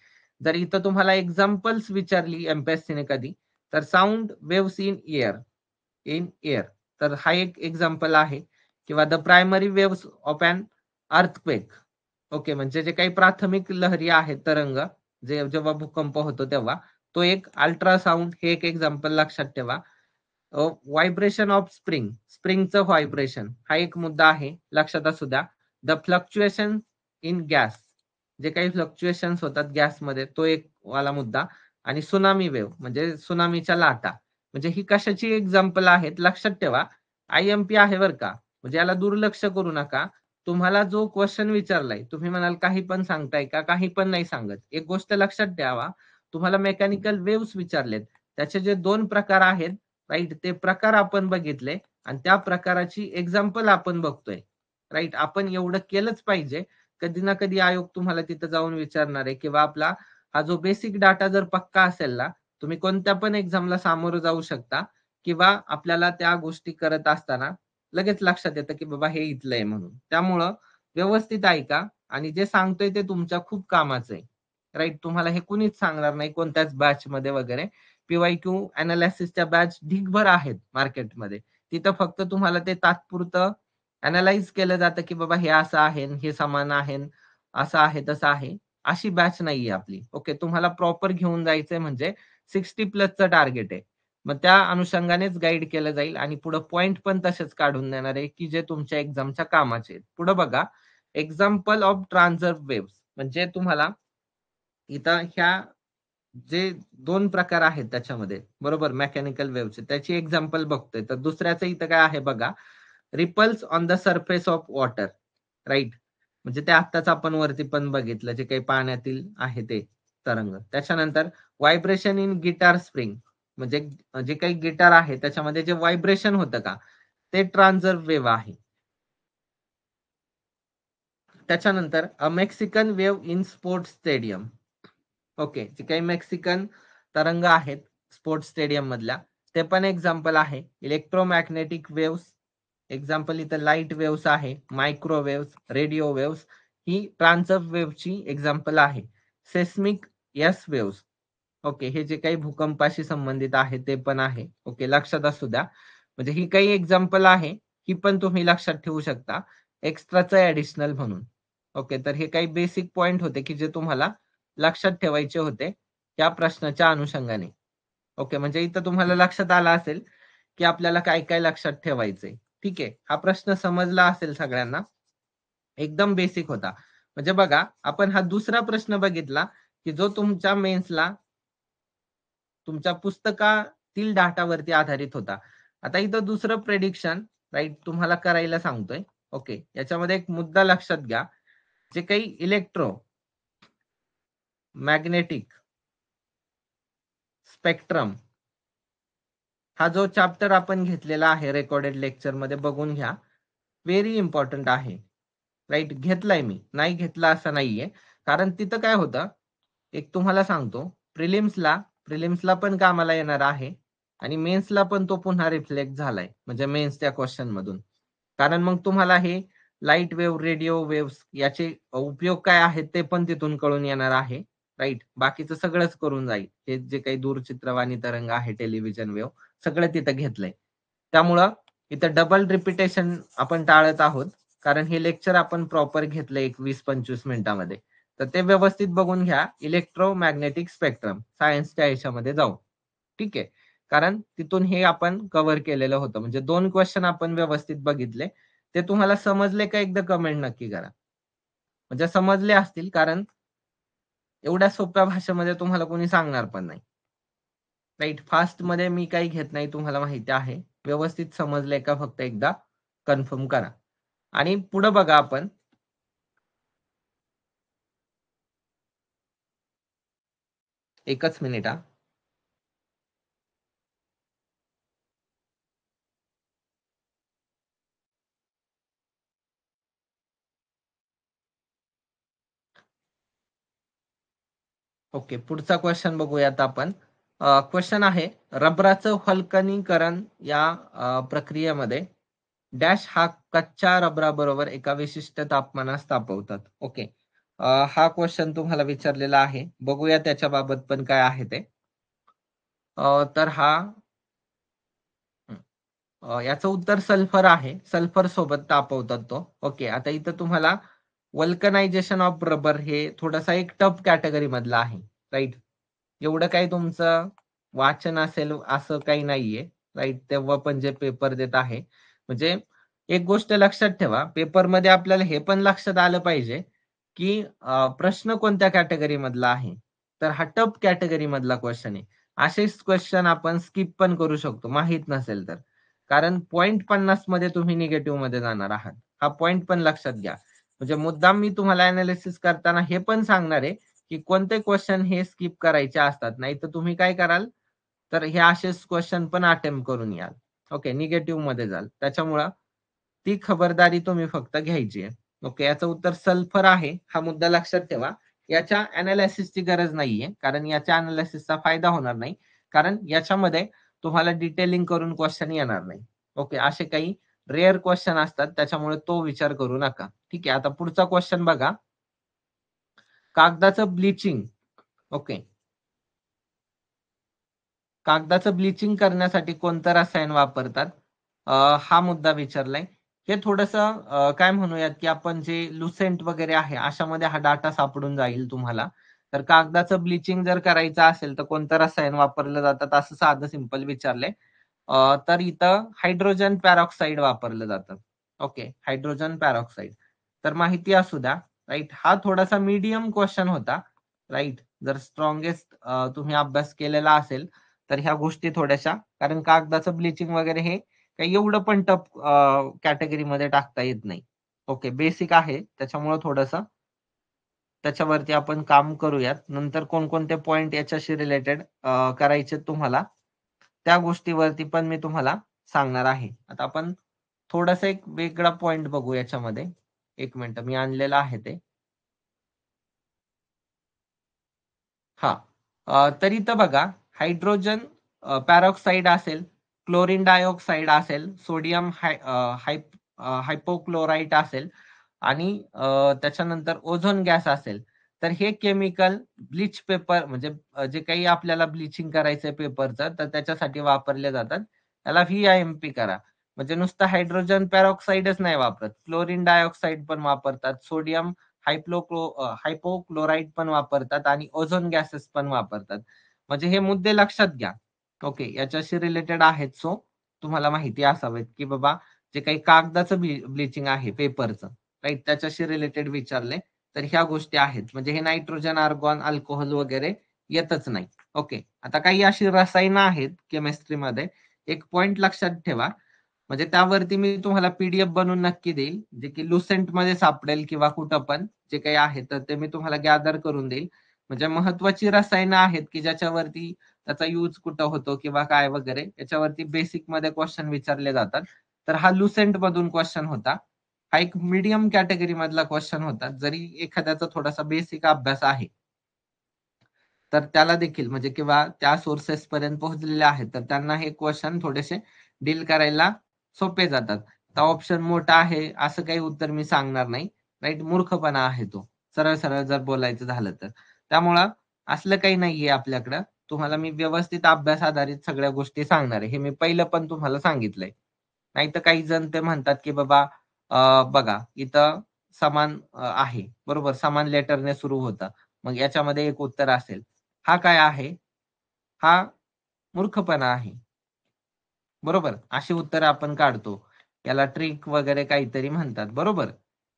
जर इथं तुम्हाला एक्झाम्पल्स विचारली एमपीएससीने कधी, तर साऊंड वेव्हस इन एअर, तर हा एक एक्झाम्पल आहे. किंवा the primary waves of an earthquake. Okay, म्हणजे जे काही प्राथमिक लहरी आहेत, तरंग, जेव्हा भूकंप होतो तेव्हा, तो एक अल्ट्रासाऊंड, हे एक एक्झाम्पल लक्षात ठेवा. व्हायब्रेशन ऑफ स्प्रिंगचं व्हायब्रेशन हा एक मुद्दा आहे, लक्षात असू द्या. द फ्लक्च्युएशन इन गॅस, जे काही फ्लक्च्युएशन्स होतात गॅसमध्ये, तो एक वाला मुद्दा. आणि सुनामी वेव्ह म्हणजे सुनामीच्या लाटा, म्हणजे ही कशाची एक्झाम्पल आहेत लक्षात ठेवा. आयएमपी आहे बरं का, म्हणजे याला दुर्लक्ष करू नका. तुम्हाला जो क्वेश्चन विचारलाय, तुम्ही म्हणाल काही पण सांगताय का, काही पण नाही सांगत. एक गोष्ट लक्षात ठेवा, तुम्हाला मेकॅनिकल वेव्हस विचारलेत, त्याचे जे 2 प्रकार आहेत, राईट, ते प्रकार आपण बघितले आणि त्या प्रकाराची एक्झाम्पल आपण बघतोय. राईट, आपण एवढं केलंच पाहिजे. कधी ना कधी आयोग तुम्हाला तिथं जाऊन विचारणार आहे. किंवा आपला हा जो बेसिक डाटा जर पक्का असेल ना, तुम्ही कोणत्या पण एक्झामला सामोरं जाऊ शकता. किंवा आपल्याला त्या गोष्टी करत असताना लगेच लक्षात येतं की बाबा हे इथलं आहे म्हणून. त्यामुळं व्यवस्थित ऐका, आणि जे सांगतोय ते तुमच्या खूप कामाचं आहे. राईट, तुम्हाला हे कुणीच सांगणार नाही कोणत्याच बॅच मध्ये वगैरे. पीवायक्यू अनालिसिसच्या बॅच ढिगभर आहेत मार्केटमध्ये. तिथं फक्त तुम्हाला ते तात्पुरतं अनालाइज केलं जातं की बाबा हे असं आहे, हे समान आहे, असं आहे, तसं आहे. अशी बॅच नाहीये आपली. ओके, तुम्हाला प्रॉपर घेऊन जायचंय, म्हणजे 60+ टार्गेट आहे. मग त्या अनुषंगानेच गाईड केलं जाईल आणि पुढे पॉइंट पण तसेच काढून देणार आहे की जे तुमच्या एक्झामच्या कामाचे आहेत. पुढे बघा, एक्झाम्पल ऑफ ट्रान्झर्व्ह वेव्स, म्हणजे तुम्हाला इथं ह्या जे 2 प्रकार आहेत त्याच्यामध्ये, बरोबर, मेकॅनिकल वेव्हचे, त्याची एक्झाम्पल बघतोय. तर दुसऱ्याचं इथं काय आहे बघा, ripples on the surface of water. Right, म्हणजे ते आत्ताच आपण वरती पण बघितलं, जे काही पाण्यातील आहे ते तरंग. त्याच्यानंतर व्हायब्रेशन इन गिटार स्प्रिंग, म्हणजे जे काही गिटार आहे त्याच्यामध्ये जे व्हायब्रेशन होतं का, ते ट्रान्झर्व्ह वेव्ह आहे. त्याच्यानंतर a Mexican wave in sports stadium. Okay, जे काही मेक्सिकन तरंग आहेत स्पोर्ट्स स्टेडियम मधल्या, ते पण एक्झाम्पल आहे. इलेक्ट्रोमॅग्नेटिक वेव्स, एक्झाम्पल इथं लाईट वेव्स आहे, मायक्रोवेव्स, रेडिओ वेव्स, ही ट्रान्झर्व्ह वेव्हची एक्झाम्पल आहे. सेस्मिक एस वेव्स, ओके, हे जे काही भूकंपाशी संबंधित आहे ते पण आहे. ओके, लक्षात असू द्या. म्हणजे ही काही एक्झाम्पल आहे, ही पण तुम्ही लक्षात ठेवू शकता एक्स्ट्राचं ऍडिशनल म्हणून. ओके, तर हे काही बेसिक पॉइंट होते की जे तुम्हाला लक्षात ठेवायचे होते या प्रश्नाच्या अनुषंगाने. ओके, म्हणजे इथं तुम्हाला लक्षात आलं असेल की आपल्याला काय काय लक्षात ठेवायचंय. ठीक आहे, हा प्रश्न समजला असेल सगळ्यांना, एकदम बेसिक होता. म्हणजे बघा, आपण हा दुसरा प्रश्न बघितला की जो तुमच्या मेन्सला तुमच्या पुस्तकातील डाटावरती आधारित होता. आता इथं दुसरं प्रेडिक्शन, राईट, तुम्हाला करायला सांगतोय. ओके, याच्यामध्ये एक मुद्दा लक्षात घ्या, जे काही इलेक्ट्रो मॅग्नेटिक स्पेक्ट्रम, हा जो चॅप्टर आपण घेतलेला आहे रेकॉर्डेड लेक्चर मध्ये, बघून घ्या. व्हेरी इम्पॉर्टंट आहे. राईट, घेतलाय मी, नाही घेतला असं नाहीये. कारण तिथं काय होतं, एक तुम्हाला सांगतो, प्रिलिम्सला पण कामाला येणार आहे आणि मेन्सला पण तो पुन्हा रिफ्लेक्ट झालाय, म्हणजे मेन्सच्या क्वेश्चन मधून. कारण मग तुम्हाला हे लाईट वेव्ह, रेडिओ वेव्स याचे उपयोग काय आहेत ते पण तिथून कळून येणार आहे. राईट, बाकीचं सगळंच करून जाईल. हे जे काही दूरचित्रवाणी तरंग आहे, टेलिव्हिजन वेव्ह, सगळं तिथं घेतलंय. त्यामुळं इथं डबल रिपिटेशन आपण टाळत आहोत, कारण हे लेक्चर आपण प्रॉपर घेतलंय 20-25 मिनिटामध्ये. तर ते व्यवस्थित बघून घ्या, इलेक्ट्रोमॅग्नेटिक स्पेक्ट्रम सायन्सच्या याच्यामध्ये जाऊ. ठीक आहे, कारण तिथून हे आपण कव्हर केलेलं होतं. म्हणजे 2 क्वेश्चन आपण व्यवस्थित बघितले. ते तुम्हाला समजले का, एकदा कमेंट नक्की करा. म्हणजे समजले असतील, कारण एवढ्या सोप्या भाषेमध्ये तुम्हाला कोणी सांगणार पण नाही. राईट. फास्ट मध्ये मी काही घेत नाही, तुम्हाला माहिती आहे. व्यवस्थित समजलंय का फक्त एकदा कन्फर्म करा. आणि पुढे बघा आपण. एकच मिनिट हा. ओके, पुढचा क्वेश्चन बघूयात आपण. क्वेश्चन आहे, रबराचं हलकणीकरण या प्रक्रियेमध्ये डॅश हा कच्च्या रबराबरोबर एका विशिष्ट तापमानास तापवतात. ओके. हा क्वेश्चन तुम्हाला विचारलेला आहे. बघूया त्याच्या बाबत पण काय आहे ते. तर हा याचं उत्तर सल्फर आहे. सल्फर सोबत तापवतात तो. ओके. आता इथं तुम्हाला वल्कनायझेशन ऑफ रबर हे थोडासा एक टफ कॅटेगरी मधला आहे. राईट. एवढं काही तुमचं वाचन असेल असं काही नाहीये. राईट. तेव्हा पण जे पेपर देत आहे, म्हणजे एक गोष्ट लक्षात ठेवा, पेपरमध्ये आपल्याला हे पण लक्षात आलं पाहिजे की प्रश्न कोणत्या कॅटेगरी मधला आहे. तर हा टफ कॅटेगरी मधला क्वेश्चन आहे. असेच क्वेश्चन आपण स्किप पण करू शकतो माहित नसेल तर. कारण पॉईंट 50 मध्ये तुम्ही निगेटिव्ह मध्ये जाणार आहात. हा पॉईंट पण लक्षात घ्या. म्हणजे मुद्दाम मी तुम्हाला अनालिसिस करताना हे पण सांगणार आहे की कोणते क्वेश्चन हे स्किप करायचे असतात. नाही तर तुम्ही काय कराल, तर हे असेच क्वेश्चन पण अटेम्प्ट करून याल. ओके, निगेटिव्ह मध्ये जाल. त्याच्यामुळं ती खबरदारी तुम्ही फक्त घ्यायची आहे. ओके, याचं उत्तर सल्फर आहे. हा मुद्दा लक्षात ठेवा. याच्या अनालिसिसची गरज नाहीये, कारण याच्या अनालिसिसचा फायदा होणार नाही. कारण याच्यामध्ये तुम्हाला डिटेलिंग करून क्वेश्चन येणार नाही. ओके, असे काही रेअर क्वेश्चन असतात, त्याच्यामुळे तो विचार करू नका. ठीक आहे. आता पुढचा क्वेश्चन बघा. कागदाचं ब्लिचिंग. ओके. कागदाचं ब्लिचिंग करण्यासाठी कोणतं रसायन वापरतात? हा मुद्दा विचारलाय. हे थोडंसं काय म्हणूयात की आपण जे लुसेंट वगैरे आहे अशामध्ये हा डाटा सापडून जाईल तुम्हाला. तर कागदाचं ब्लिचिंग जर करायचं असेल तर कोणतं रसायन वापरलं जातात असं साधं सिंपल विचारलंय. तर इथं हायड्रोजन पॅरॉक्साईड वापरलं जातं. Okay, hydrogen peroxide. तर माहिती असू द्या. राईट. हा थोडासा मीडियम क्वेश्चन होता. राईट. जर स्ट्रॉंगेस्ट तुम्ही अभ्यास केलेला असेल तर ह्या गोष्टी थोड्याशा, कारण कागदाचं ब्लिचिंग वगैरे हे काही एवढं पण टफ कॅटेगरी मध्ये टाकता येत नाही. ओके, बेसिक आहे. त्याच्यामुळे थोडस त्याच्यावरती आपण काम करूयात. नंतर कोणकोणते पॉइंट याच्याशी रिलेटेड करायचे तुम्हाला, त्या गोष्टीवरती पण मी तुम्हाला सांगणार आहे. आता आपण थोडासा एक वेगळा पॉइंट बघू याच्यामध्ये. एक मिनिट, मी आणलेलं आहे ते. हा. तर इथं बघा, हायड्रोजन पॅरॉक्साईड असेल, क्लोरीन डायऑक्साईड असेल, सोडियम हायपोक्लोराईट असेल आणि त्याच्यानंतर ओझोन गॅस असेल. तर हे केमिकल ब्लीच पेपर म्हणजे जे काही आपल्याला ब्लिचिंग करायचंय पेपरचं, तर त्याच्यासाठी वापरले जातात. त्याला VIMP करा. म्हणजे नुसतं हायड्रोजन पॅरॉक्साईडच नाही वापरत, क्लोरीन डायऑक्साईड पण वापरतात, सोडियम हायपोक्लोराईड पण वापरतात आणि ओझोन गॅसेस पण वापरतात. म्हणजे हे मुद्दे लक्षात घ्या. ओके, याच्याशी रिलेटेड आहेत. सो तुम्हाला माहिती असावेत की बाबा जे काही कागदाचं ब्लिचिंग आहे पेपरचं, राईट, त्याच्याशी रिलेटेड विचारले तर ह्या गोष्टी आहेत. म्हणजे हे नायट्रोजन, आर्गॉन, अल्कोहोल वगैरे येतच नाही. ओके. आता काही अशी रसायनं आहेत केमिस्ट्रीमध्ये. एक पॉइंट लक्षात ठेवा, म्हणजे त्यावरती मी तुम्हाला PDF बनवून नक्की देईल, जे की लुसेंट मध्ये सापडेल किंवा कुठं पण जे काही आहे तर ते मी तुम्हाला गॅदर करून देईल. म्हणजे महत्वाची रसायनं आहेत की ज्याच्यावरती त्याचा यूज कुठं होतो किंवा काय वगैरे याच्यावरती बेसिक मध्ये क्वेश्चन विचारले जातात. तर हा लुसेंट मधून क्वेश्चन होता. हा एक मीडियम कॅटेगरी मधला क्वेश्चन होता. जरी एखाद्याचा थोडासा बेसिक अभ्यास आहे तर त्याला देखील म्हणजे किंवा त्या सोर्सेस पर्यंत पोहोचलेले आहेत तर त्यांना हे क्वेश्चन थोडेसे डील करायला सोपे जातात. तर ऑप्शन मोठा आहे असं काही उत्तर मी सांगणार नाही. राईट. मूर्खपणा आहे तो, सरळ सरळ जर बोलायचं झालं तर. त्यामुळं असलं काही नाहीये आपल्याकडं. तुम्हाला मी व्यवस्थित अभ्यास आधारित सगळ्या गोष्टी सांगणार आहे. हे मी पहिलं पण तुम्हाला सांगितलंय. नाही तर काही जण ते म्हणतात की बाबा बघा इथं समान आहे, बरोबर, समान लेटरने सुरू होतं, मग याच्यामध्ये एक उत्तर असेल. हा काय आहे? हा मूर्खपणा आहे. बरोबर. अशी उत्तर आपण काढतो. याला ट्रिक वगैरे काहीतरी म्हणतात. बरोबर.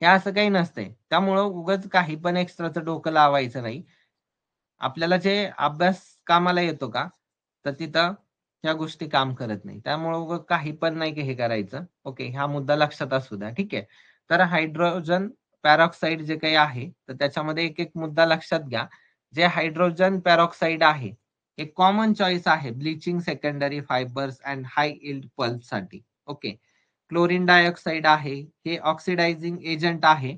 हे असं काही नसतंय. त्यामुळं उगाच काही पण एक्स्ट्राचं डोकं लावायचं नाही. आपल्याला जे अभ्यास कामाला येतो का, तर तिथं ह्या गोष्टी काम करत नाही. त्यामुळे काही पण नाही हे करायचं. ओके, हा मुद्दा लक्षात असू द्या. ठीक आहे. तर हायड्रोजन पॅरॉक्साईड जे काही आहे, तर त्याच्यामध्ये एक एक मुद्दा लक्षात घ्या. जे हायड्रोजन पॅरॉक्साईड आहे, एक कॉमन चॉईस आहे bleaching secondary fibres and high yield pulp साठी. ओके. क्लोरीन डायऑक्साईड आहे, हे ऑक्सिडायझिंग एजंट आहे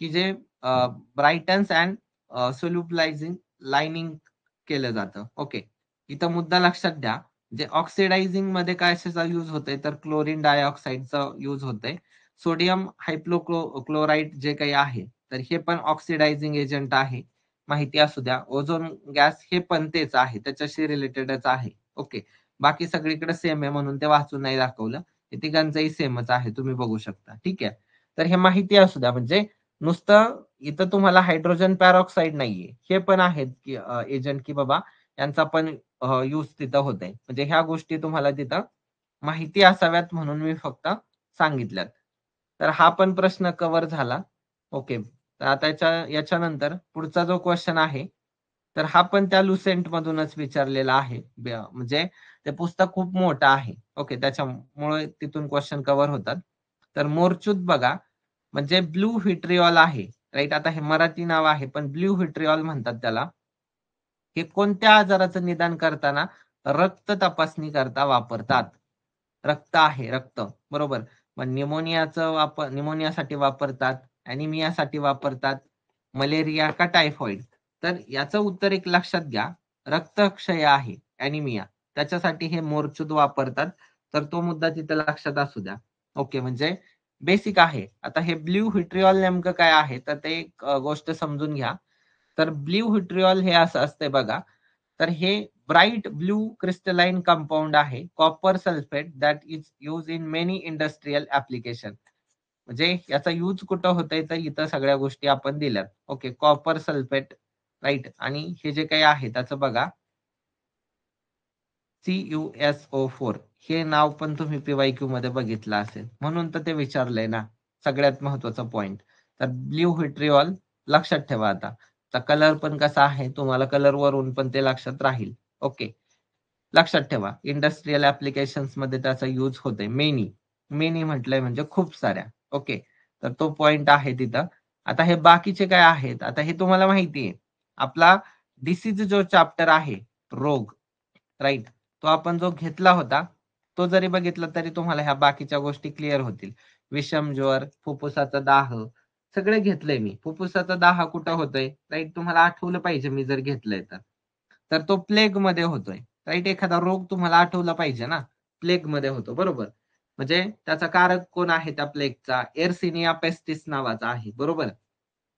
की जे ब्रायटन्स अँड सोल्युबलायझिंग लाइनिंग केलं जातं. ओके. इथं मुद्दा लक्षात द्या. जे ऑक्सिडायझिंग मध्ये काय यूज होतंय, तर क्लोरीन डायऑक्साईडचा यूज होतंय. सोडियम हायपोक्लोराईड जे काही आहे, तर हे पण ऑक्सिडायझिंग एजंट आहे. माहिती असू द्या. ओझोन गॅस हे पण तेच आहे, त्याच्याशी रिलेटेडच आहे. ओके. बाकी सगळीकडे सेम आहे म्हणून ते वाचून नाही दाखवलं. हे तिघांचंही सेमच आहे, तुम्ही बघू शकता. ठीक आहे. तर हे माहिती असू द्या. म्हणजे नुसतं इथं तुम्हाला हायड्रोजन पॅरॉक्साईड नाहीये, हे पण आहेत की एजंट की बाबा यांचा पण यूज तिथं होतंय. म्हणजे ह्या गोष्टी तुम्हाला तिथं माहिती असाव्यात म्हणून मी फक्त सांगितल्यात. तर हा पण प्रश्न कव्हर झाला. ओके. तर आता याच्यानंतर पुढचा जो क्वेश्चन आहे, तर हा पण त्या लुसेंट मधूनच विचारलेला आहे. म्हणजे ते पुस्तक खूप मोठं आहे. ओके. त्याच्यामुळे तिथून क्वेश्चन कव्हर होतात. तर मोरचूत बघा, म्हणजे ब्लू व्हिट्रिऑल आहे. राईट. आता हे मराठी नाव आहे, पण ब्लू व्हिट्रिऑल म्हणतात त्याला. हे कोणत्या आजाराचं निदान करताना रक्त तपासणी करता वापरतात. रक्त आहे, रक्त. बरोबर. मग निमोनियासाठी वापरतात, अॅनिमियासाठी वापरतात, मलेरिया का टायफॉइड. तर याचं उत्तर एक लक्षात घ्या. रक्तक्षय आहे, अॅनिमिया. त्याच्यासाठी हे मोरचूद वापरतात. तर तो मुद्दा तिथे लक्षात असू द्या. ओके. म्हणजे बेसिक आहे. आता हे ब्ल्यू व्हिट्रिऑल नेमकं काय आहे, तर ते एक गोष्ट समजून घ्या. तर ब्ल्यू व्हिट्रिऑल हे असं असतंय बघा. तर हे ब्राईट ब्लू क्रिस्टलाइन कंपाऊंड आहे, copper sulphate, that is use in many industrial application. म्हणजे याचा यूज कुठं होतंय, तर इथं सगळ्या गोष्टी आपण दिल्यात. ओके. Copper sulphate, right. आणि हे जे काही आहे त्याचं बघा, CuSO4 हे नाव पण तुम्ही PYQ मध्ये बघितलं असेल, म्हणून तर ते विचारलंय ना. सगळ्यात महत्वाचा पॉइंट. तर ब्ल्यू व्हिट्रिऑल लक्षात ठेवा. आता कलर पण कसा आहे, तुम्हाला कलर वरून पण ते लक्षात राहील. ओके. लक्षात ठेवा, इंडस्ट्रियल ऍप्लिकेशन्स मध्ये त्याचा यूज होतोय. मेनी मेनी म्हटलंय म्हणजे खूप साऱ्या. ओके. तर तो पॉइंट आहे तिथं. आता हे बाकीचे काय आहेत, आता हे तुम्हाला माहिती आहे. आपला डिसीज जो चॅप्टर आहे, रोग, राईट, तो आपण जो घेतला होता, तो जरी बघितला तरी तुम्हाला ह्या बाकीच्या गोष्टी क्लिअर होतील. विषम ज्वर, फुफ्फुसाचा दाह, सगळे घेतलंय मी. फुफ्फुसाचा दाह कुठं होतोय, राईट, तुम्हाला आठवलं पाहिजे मी जर घेतलंय तर. तर तो प्लेग मध्ये होतोय. राईट. एखादा रोग तुम्हाला आठवला पाहिजे ना. प्लेग मध्ये होतो, बरोबर. म्हणजे त्याचा कारक कोण आहे त्या प्लेगचा, एर्सिनिया पेस्टिस नावाचा आहे, बरोबर.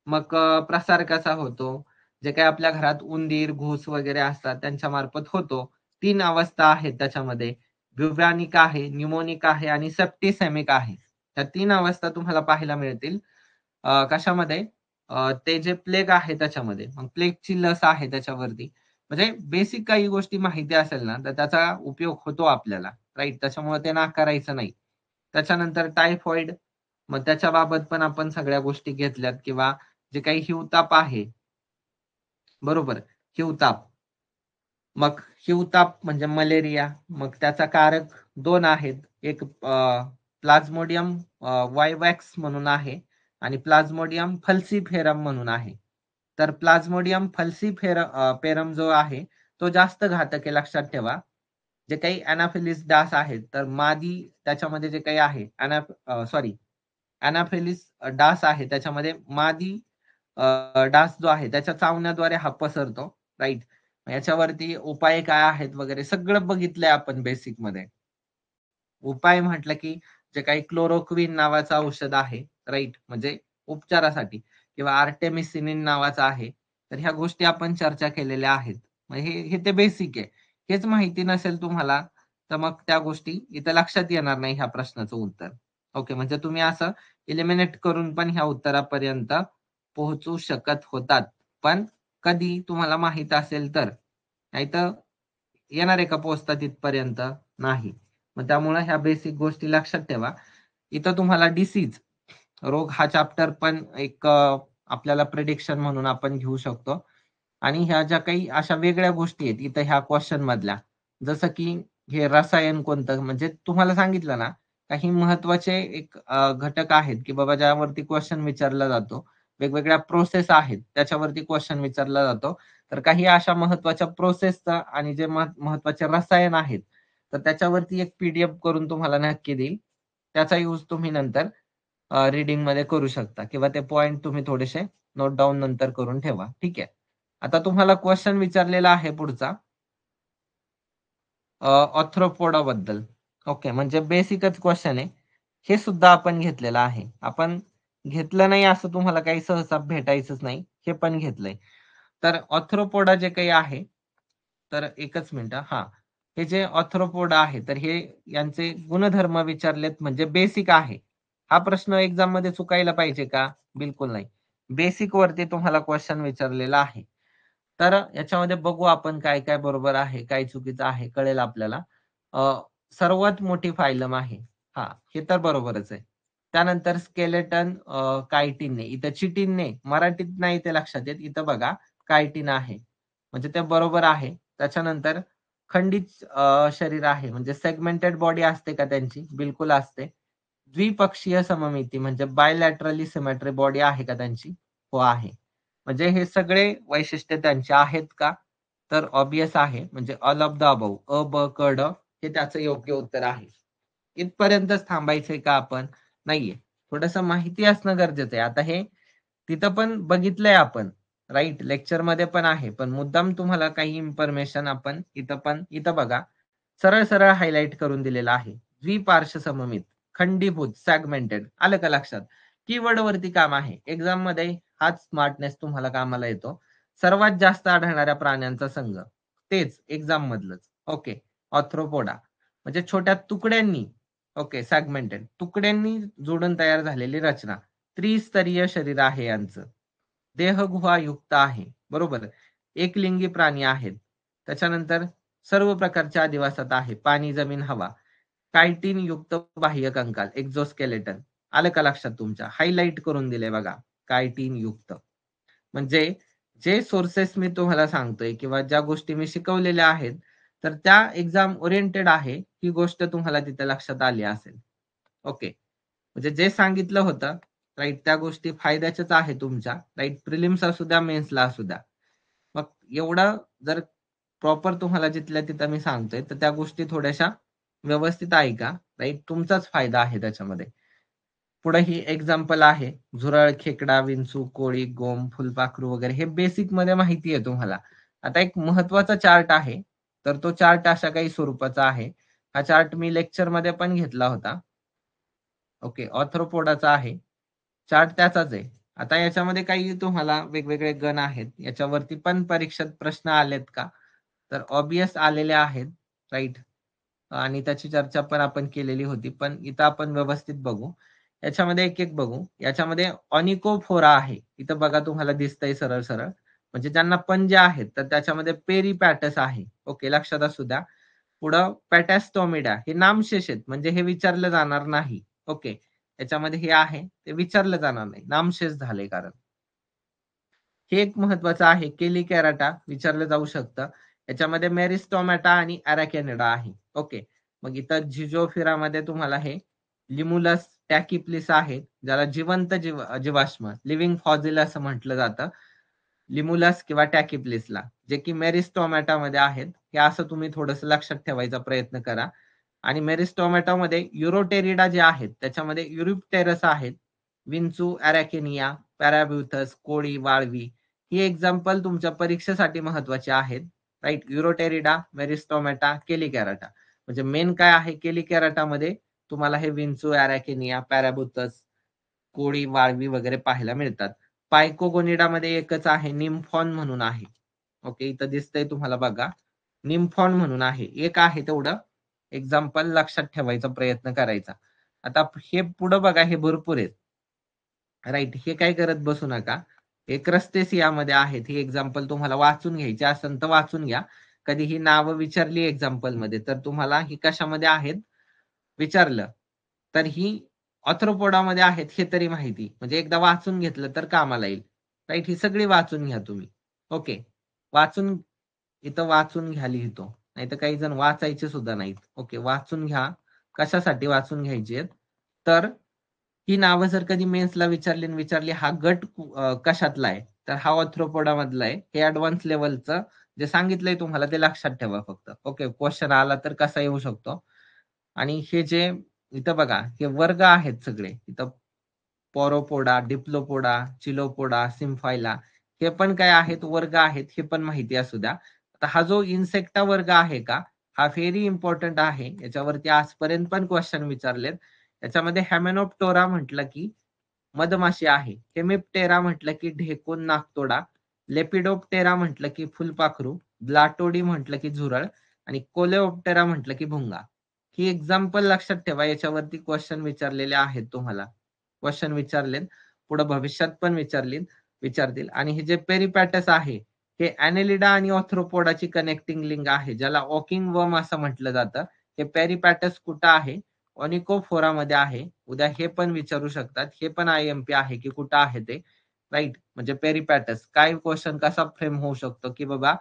मग प्रसार कसा होतो, जे काही आपल्या घरात उंदीर घुस वगैरे असतात त्यांच्या मार्फत होतो. 3 अवस्था आहेत त्याच्यामध्ये. ब्युबॅनिक आहे, न्यूमोनिक आहे आणि सेप्टिसेमिक आहे. त्या 3 अवस्था तुम्हाला पाहायला मिळतील कशामध्ये, ते जे प्लेग आहे त्याच्यामध्ये. मग प्लेगची लस आहे त्याच्यावरती. म्हणजे बेसिक काही गोष्टी माहिती असेल ना, तर त्याचा उपयोग होतो आपल्याला, राईट. त्याच्यामुळे ते नाकारायचं नाही. त्याच्यानंतर टायफॉइड, मग त्याच्या बाबत पण आपण सगळ्या गोष्टी घेतल्यात. किंवा जे काही हिवताप आहे, बरोबर, हिवताप. मग हिवताप म्हणजे मलेरिया. मग त्याचा कारक 2 आहेत. एक प्लाझ्मोडियम वायवॅक्स म्हणून आहे आणि प्लाझ्मोडियम फल्सीफेरम म्हणून आहे. तर प्लाझ्मोडियम फल्सीफेरम जो आहे, तो जास्त घातक आहे, लक्षात ठेवा. जे काही अनाफिलिस डास आहेत, तर मादी त्याच्यामध्ये जे काही आहे, अनाफिलिस डास आहे त्याच्यामध्ये मादी डास जो आहे त्याच्या चावण्याद्वारे हा पसरतो, राईट. याच्यावरती उपाय काय आहेत वगैरे सगळं बघितलंय आपण बेसिक मध्ये. उपाय म्हटलं की जे काही क्लोरोक्विन नावाचं औषध आहे, राईट, म्हणजे उपचारासाठी, किंवा आर्टेमिसिनिन नावाचं आहे. तर ह्या गोष्टी आपण चर्चा केलेल्या आहेत. हे हे ते बेसिक आहे. हेच माहिती नसेल तुम्हाला, तर मग त्या गोष्टी इथं लक्षात येणार नाही ह्या प्रश्नाचं उत्तर. ओके. म्हणजे तुम्ही असं इलिमिनेट करून पण ह्या उत्तरापर्यंत पोहोचू शकत होतात. पण कधी तुम्हाला माहित असेल तर. नाहीतर येणार आहे का पोहोचता तिथपर्यंत? नाही. मग त्यामुळे ह्या बेसिक गोष्टी लक्षात ठेवा. इथं तुम्हाला डिसीज, रोग हा चॅप्टर पण एक आपल्याला प्रिडिक्शन म्हणून आपण घेऊ शकतो. आणि ह्या ज्या काही अशा वेगळ्या गोष्टी आहेत इथं ह्या क्वेश्चन मधल्या, जसं की हे रसायन कोणतं, म्हणजे तुम्हाला सांगितलं ना, काही महत्वाचे एक घटक आहेत, की बाबा ज्यावरती क्वेशन विचारला जातो. वेगवेगळ्या प्रोसेस आहेत, त्याच्यावरती क्वेशन विचारला जातो. तर काही अशा महत्वाच्या प्रोसेसचा आणि जे महत्वाचे रसायन आहेत, तर त्याच्यावरती एक पीडीएफ करून तुम्हाला नक्की देईल. त्याचा यूज तुम्ही नंतर रीडिंगमध्ये करू शकता किंवा ते पॉइंट तुम्ही थोडेसे नोट डाउन नंतर करून ठेवा. ठीक आहे. आता तुम्हाला क्वेशन विचारलेला आहे पुढचा ऑर्थ्रोपोडा बद्दल. ओके, म्हणजे बेसिकच क्वेश्चन आहे. हे सुद्धा आपण घेतलेलं आहे. आपण घेतलं नाही असं तुम्हाला काही सहसा भेटायचंच नाही. हे पण घेतलंय. तर ऑर्थ्रोपोडा जे काही आहे, तर एकच मिनिट हां. हे जे ऑर्थ्रोपोडा आहे, तर हे यांचे गुणधर्म विचारलेत म्हणजे बेसिक आहे. हा प्रश्न एक्झाममध्ये चुकायला पाहिजे का? बिलकुल नाही. बेसिक वरती तुम्हाला क्वेश्चन विचारलेला आहे. तर याच्यामध्ये बघू आपण काय काय बरोबर आहे, काय चुकीचं आहे कळेल आपल्याला. अ, सर्वात मोठी फायलम आहे. हां, हे तर बरोबरच आहे. त्यानंतर स्केलेटन कायटिन नाही. इथं चिटिन नाही. मराठीत नाही ते लक्षात येत. इथं बघा कायटिन आहे. म्हणजे ते बरोबर आहे. त्याच्यानंतर खंडित शरीर आहे. म्हणजे सेगमेंटेड बॉडी असते का त्यांची? बिलकुल असते. द्विपक्षीय सममिती म्हणजे बायलॅटरली सिमेट्री बॉडी आहे का त्यांची? हो आहे. म्हणजे हे सगळे वैशिष्ट्य त्यांचे आहेत का? तर ऑब्वियस आहे. म्हणजे ऑल ऑफ द अबोव्ह अ, ब, क, ड हे त्याचं योग्य उत्तर आहे. इथपर्यंतच थांबायचंय का आपण? नाहीये. थोडंसं माहिती असणं गरजेचं आहे. आता हे तिथं पण बघितलंय आपण, राइट? लेक्चरमध्ये पण आहे. पण मुद्दाम तुम्हाला काही इन्फॉर्मेशन आपण इथं बघा, सरळ-सरळ हायलाइट करून दिलेलं आहे. द्विपार्श्व सममित, खंडीभूत, सेगमेंटेड आलं का लक्षात? कीवर्ड वरती काम आहे. एक्झाममध्ये हाच स्मार्टनेस तुम्हाला कामाला येतो. सर्वात जास्त आढळणाऱ्या प्राण्यांचा संघ. तेच एक्झाम मधलंच. ओके. ऑर्थ्रोपोडा म्हणजे छोट्या तुकड्यांनी ओके सेगमेंटेड तुकड्यांनी जोडून तयार झालेली रचना. त्रिस्तरीय शरीर आहे यांचं. देहगुहा युक्त आहे. बरोबर. एकलिंगी प्राणी आहेत. त्याच्यानंतर सर्व प्रकारच्या अधिवासात आहे. पाणी, जमीन, हवा. कायटिन युक्त बाह्य कंकाल एक्झोस्केलेटन. आलं का लक्षात तुमच्या? हायलाइट करून दिले बघा. कायटिन युक्त. म्हणजे जे सोर्सेस मी तुम्हाला सांगतोय किंवा ज्या गोष्टी मी शिकवलेल्या आहेत, तर त्या एक्झाम ओरिएंटेड आहे. ही गोष्ट तुम्हाला तिथे लक्षात आली असेल. ओके. म्हणजे जे सांगितलं होतं, राइट, त्या गोष्टी फायद्याच्याच आहे तुमच्या. राइट, प्रिलिम्स असू द्या, मेन्सला असू द्या. मग एवढं जर प्रॉपर तुम्हाला जिथल्या तिथं मी सांगतोय, तर त्या गोष्टी थोड्याशा व्यवस्थित ऐका. राइट, तुमचाच फायदा आहे त्याच्यामध्ये. पुढे ही एक्झाम्पल आहे. झुरळ, खेकडा, विंचू, कोळी, गोम, फुलपाखरू वगैरे हे बेसिक मध्ये माहिती आहे तुम्हाला. आता एक महत्वाचा चार्ट आहे. तर तो चार्ट अशा काही स्वरूपाचा आहे. हा चार्ट मी लेक्चर मध्ये पण घेतला होता. ओके. ऑर्थ्रोपोडाचा आहे. चार्ट त्याचाच आहे. आता याच्यामध्ये काही तुम्हाला वेगवेगळे गण आहेत. याच्यावरती पण परीक्षेत प्रश्न आलेत का? तर ऑब्वियस आलेले आहेत. राइट. आणि त्याची चर्चा पण आपण केलेली होती. पण इथं आपण व्यवस्थित बघू. याच्यामध्ये एक-एक बघू. याच्यामध्ये ऑनिकोफोरा आहे. इथं बघा तुम्हाला दिसतंय सरळ-सरळ. म्हणजे ज्यांना पंजे आहेत, तर त्याच्यामध्ये पेरिपॅटस आहे. ओके, लक्षात असू द्या. पुढं पॅटॅस्टोमिडा हे नामशेष आहेत. म्हणजे हे विचारलं जाणार नाही. ओके. याच्यामध्ये हे आहे, ते विचारलं जाणार नाही. नामशेष झाले कारण. हे एक महत्वाचं आहे. केलिकॅराटा विचारलं जाऊ शकतं. याच्यामध्ये मेरिस्टोमॅटा आणि अॅराकेनिडा आहे. ओके. मग इथं झिजोफिरामध्ये तुम्हाला हे लिमुलस टॅकिप्लिस आहे, ज्याला जिवंत जीवाश्म लिव्हिंग फॉसिल असं म्हटलं जातं. लिमुलस किंवा टॅकिप्लिसला, जे की मेरिस्टोमॅटामध्ये आहेत. हे असं तुम्ही थोडंसं लक्षात ठेवायचा प्रयत्न करा. आणि मेरिस्टोमॅटामध्ये युरोटेरिडा जे आहेत, त्याच्यामध्ये युरिप्टेरस आहेत. विंचू, अॅरॅकिनिया, पॅराब्युथस, कोळी, वाळवी ही एक्झाम्पल तुमच्या परीक्षेसाठी महत्वाची आहेत. राइट. युरोटेरिडा, मेरिस्टोमॅटा, केलिकॅराटा. म्हणजे मेन काय आहे केलिकॅराटामध्ये तुम्हाला हे विंचू, अॅरॅकिनिया, पॅराब्युथस, कोळी, वाळवी वगैरे पाहायला मिळतात. पायकोगोनिडामध्ये एकच आहे, निम्फॉन म्हणून आहे. ओके, इथं दिसतंय तुम्हाला बघा. निम्फॉन म्हणून आहे. एक आहे तेवढं एक्झाम्पल लक्षात ठेवायचा प्रयत्न करायचा. आता हे पुढं बघा, हे भरपूर आहेत. राइट. हे काय करत बसू नका. हे क्रस्टेसियामध्ये आहेत. ही एक्झाम्पल तुम्हाला वाचून घ्यायची असेल तर वाचून घ्या. कधी ही नावं विचारली एक्झाम्पल मध्ये, तर तुम्हाला ही कशामध्ये आहेत विचारलं, तर ही ऑर्थ्रोपोडामध्ये आहेत हे तरी माहिती. म्हणजे एकदा वाचून घेतलं तर कामाला येईल. राइट. ही सगळी वाचून घ्या तुम्ही. ओके. वाचून इथं वाचून घ्या लिहितो. नाही तर काही जण वाचायचे सुद्धा नाहीत. ओके, वाचून घ्या. कशासाठी वाचून घ्यायची आहेत? तर ही नावं जर कधी मेन्सला विचारली हा गट कशातला आहे, तर हा ऑर्थ्रोपोडा मधला आहे. हे ऍडव्हान्स लेवलचं जे सांगितलंय तुम्हाला ते लक्षात ठेवा फक्त. ओके, क्वेश्चन आला तर कसा येऊ शकतो. आणि हे जे इथं बघा, हे वर्ग आहेत सगळे इथं, पॉरोपोडा, डिप्लोपोडा, चिलोपोडा, सिम्फायला, हे पण काय आहेत, वर्ग आहेत, हे पण माहिती असू द्या. आता हा जो इन्सेक्टा वर्ग आहे का, हा व्हेरी इम्पॉर्टंट आहे. याच्यावरती आजपर्यंत पण क्वेश्चन विचारलेत. याच्यामध्ये हॅमेनोप्टोरा म्हटलं की मधमाशी आहे, हेमिप्टेरा म्हटलं की ढेकून नाकतोडा, लेपिडोप्टेरा म्हटलं की फुलपाखरू, ब्लाटोडी म्हटलं की झुरळ, आणि कोलेओप्टेरा म्हटलं की भुंगा. ही एक्झाम्पल लक्षात ठेवा, याच्यावरती क्वेश्चन विचारलेले आहेत तुम्हाला. क्वेश्चन विचारलेत, पुढे भविष्यात पण विचारतील. आणि हे जे पेरिपॅटस आहे, हे ऍनेलिडा आणि ऑर्थ्रोपोडाची कनेक्टिंग लिंक आहे, ज्याला वॉकिंग वर्म असं म्हटलं जातं. हे पेरिपॅटस कुठं आहे? ऑनिकोफोरा मध्ये आहे. उद्या हे पण विचारू शकतात, हे पण IMP आहे की कुठं आहे ते, राईट. म्हणजे पेरिपॅटस काय क्वेश्चन कसा फ्रेम होऊ शकतो की बाबा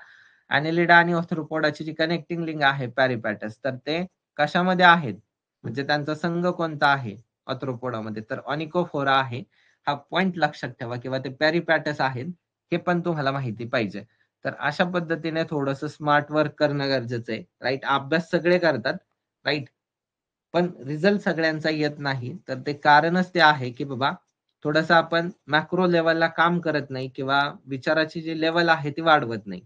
ऍनेलिडा आणि ऑर्थ्रोपोडाची जी कनेक्टिंग लिंक आहे पॅरिपॅटस, तर ते कशामध्ये आहेत, म्हणजे त्यांचा संघ कोणता आहे ऑर्थ्रोपोडामध्ये, तर ऑनिकोफोरा आहे. हा पॉइंट लक्षात ठेवा. किंवा ते पॅरिपॅटस आहेत, हे पण तुम्हाला माहिती पाहिजे. तर अशा पद्धतीने थोडस स्मार्ट वर्क करणं गरजेचं आहे, राईट. अभ्यास सगळे करतात, राईट, पण रिझल्ट सगळ्यांचा येत नाही. तर ते कारणच ते आहे की बाबा थोडस आपण मॅक्रो लेवलला काम करत नाही, किंवा विचाराची जी लेवल आहे ती वाढवत नाही.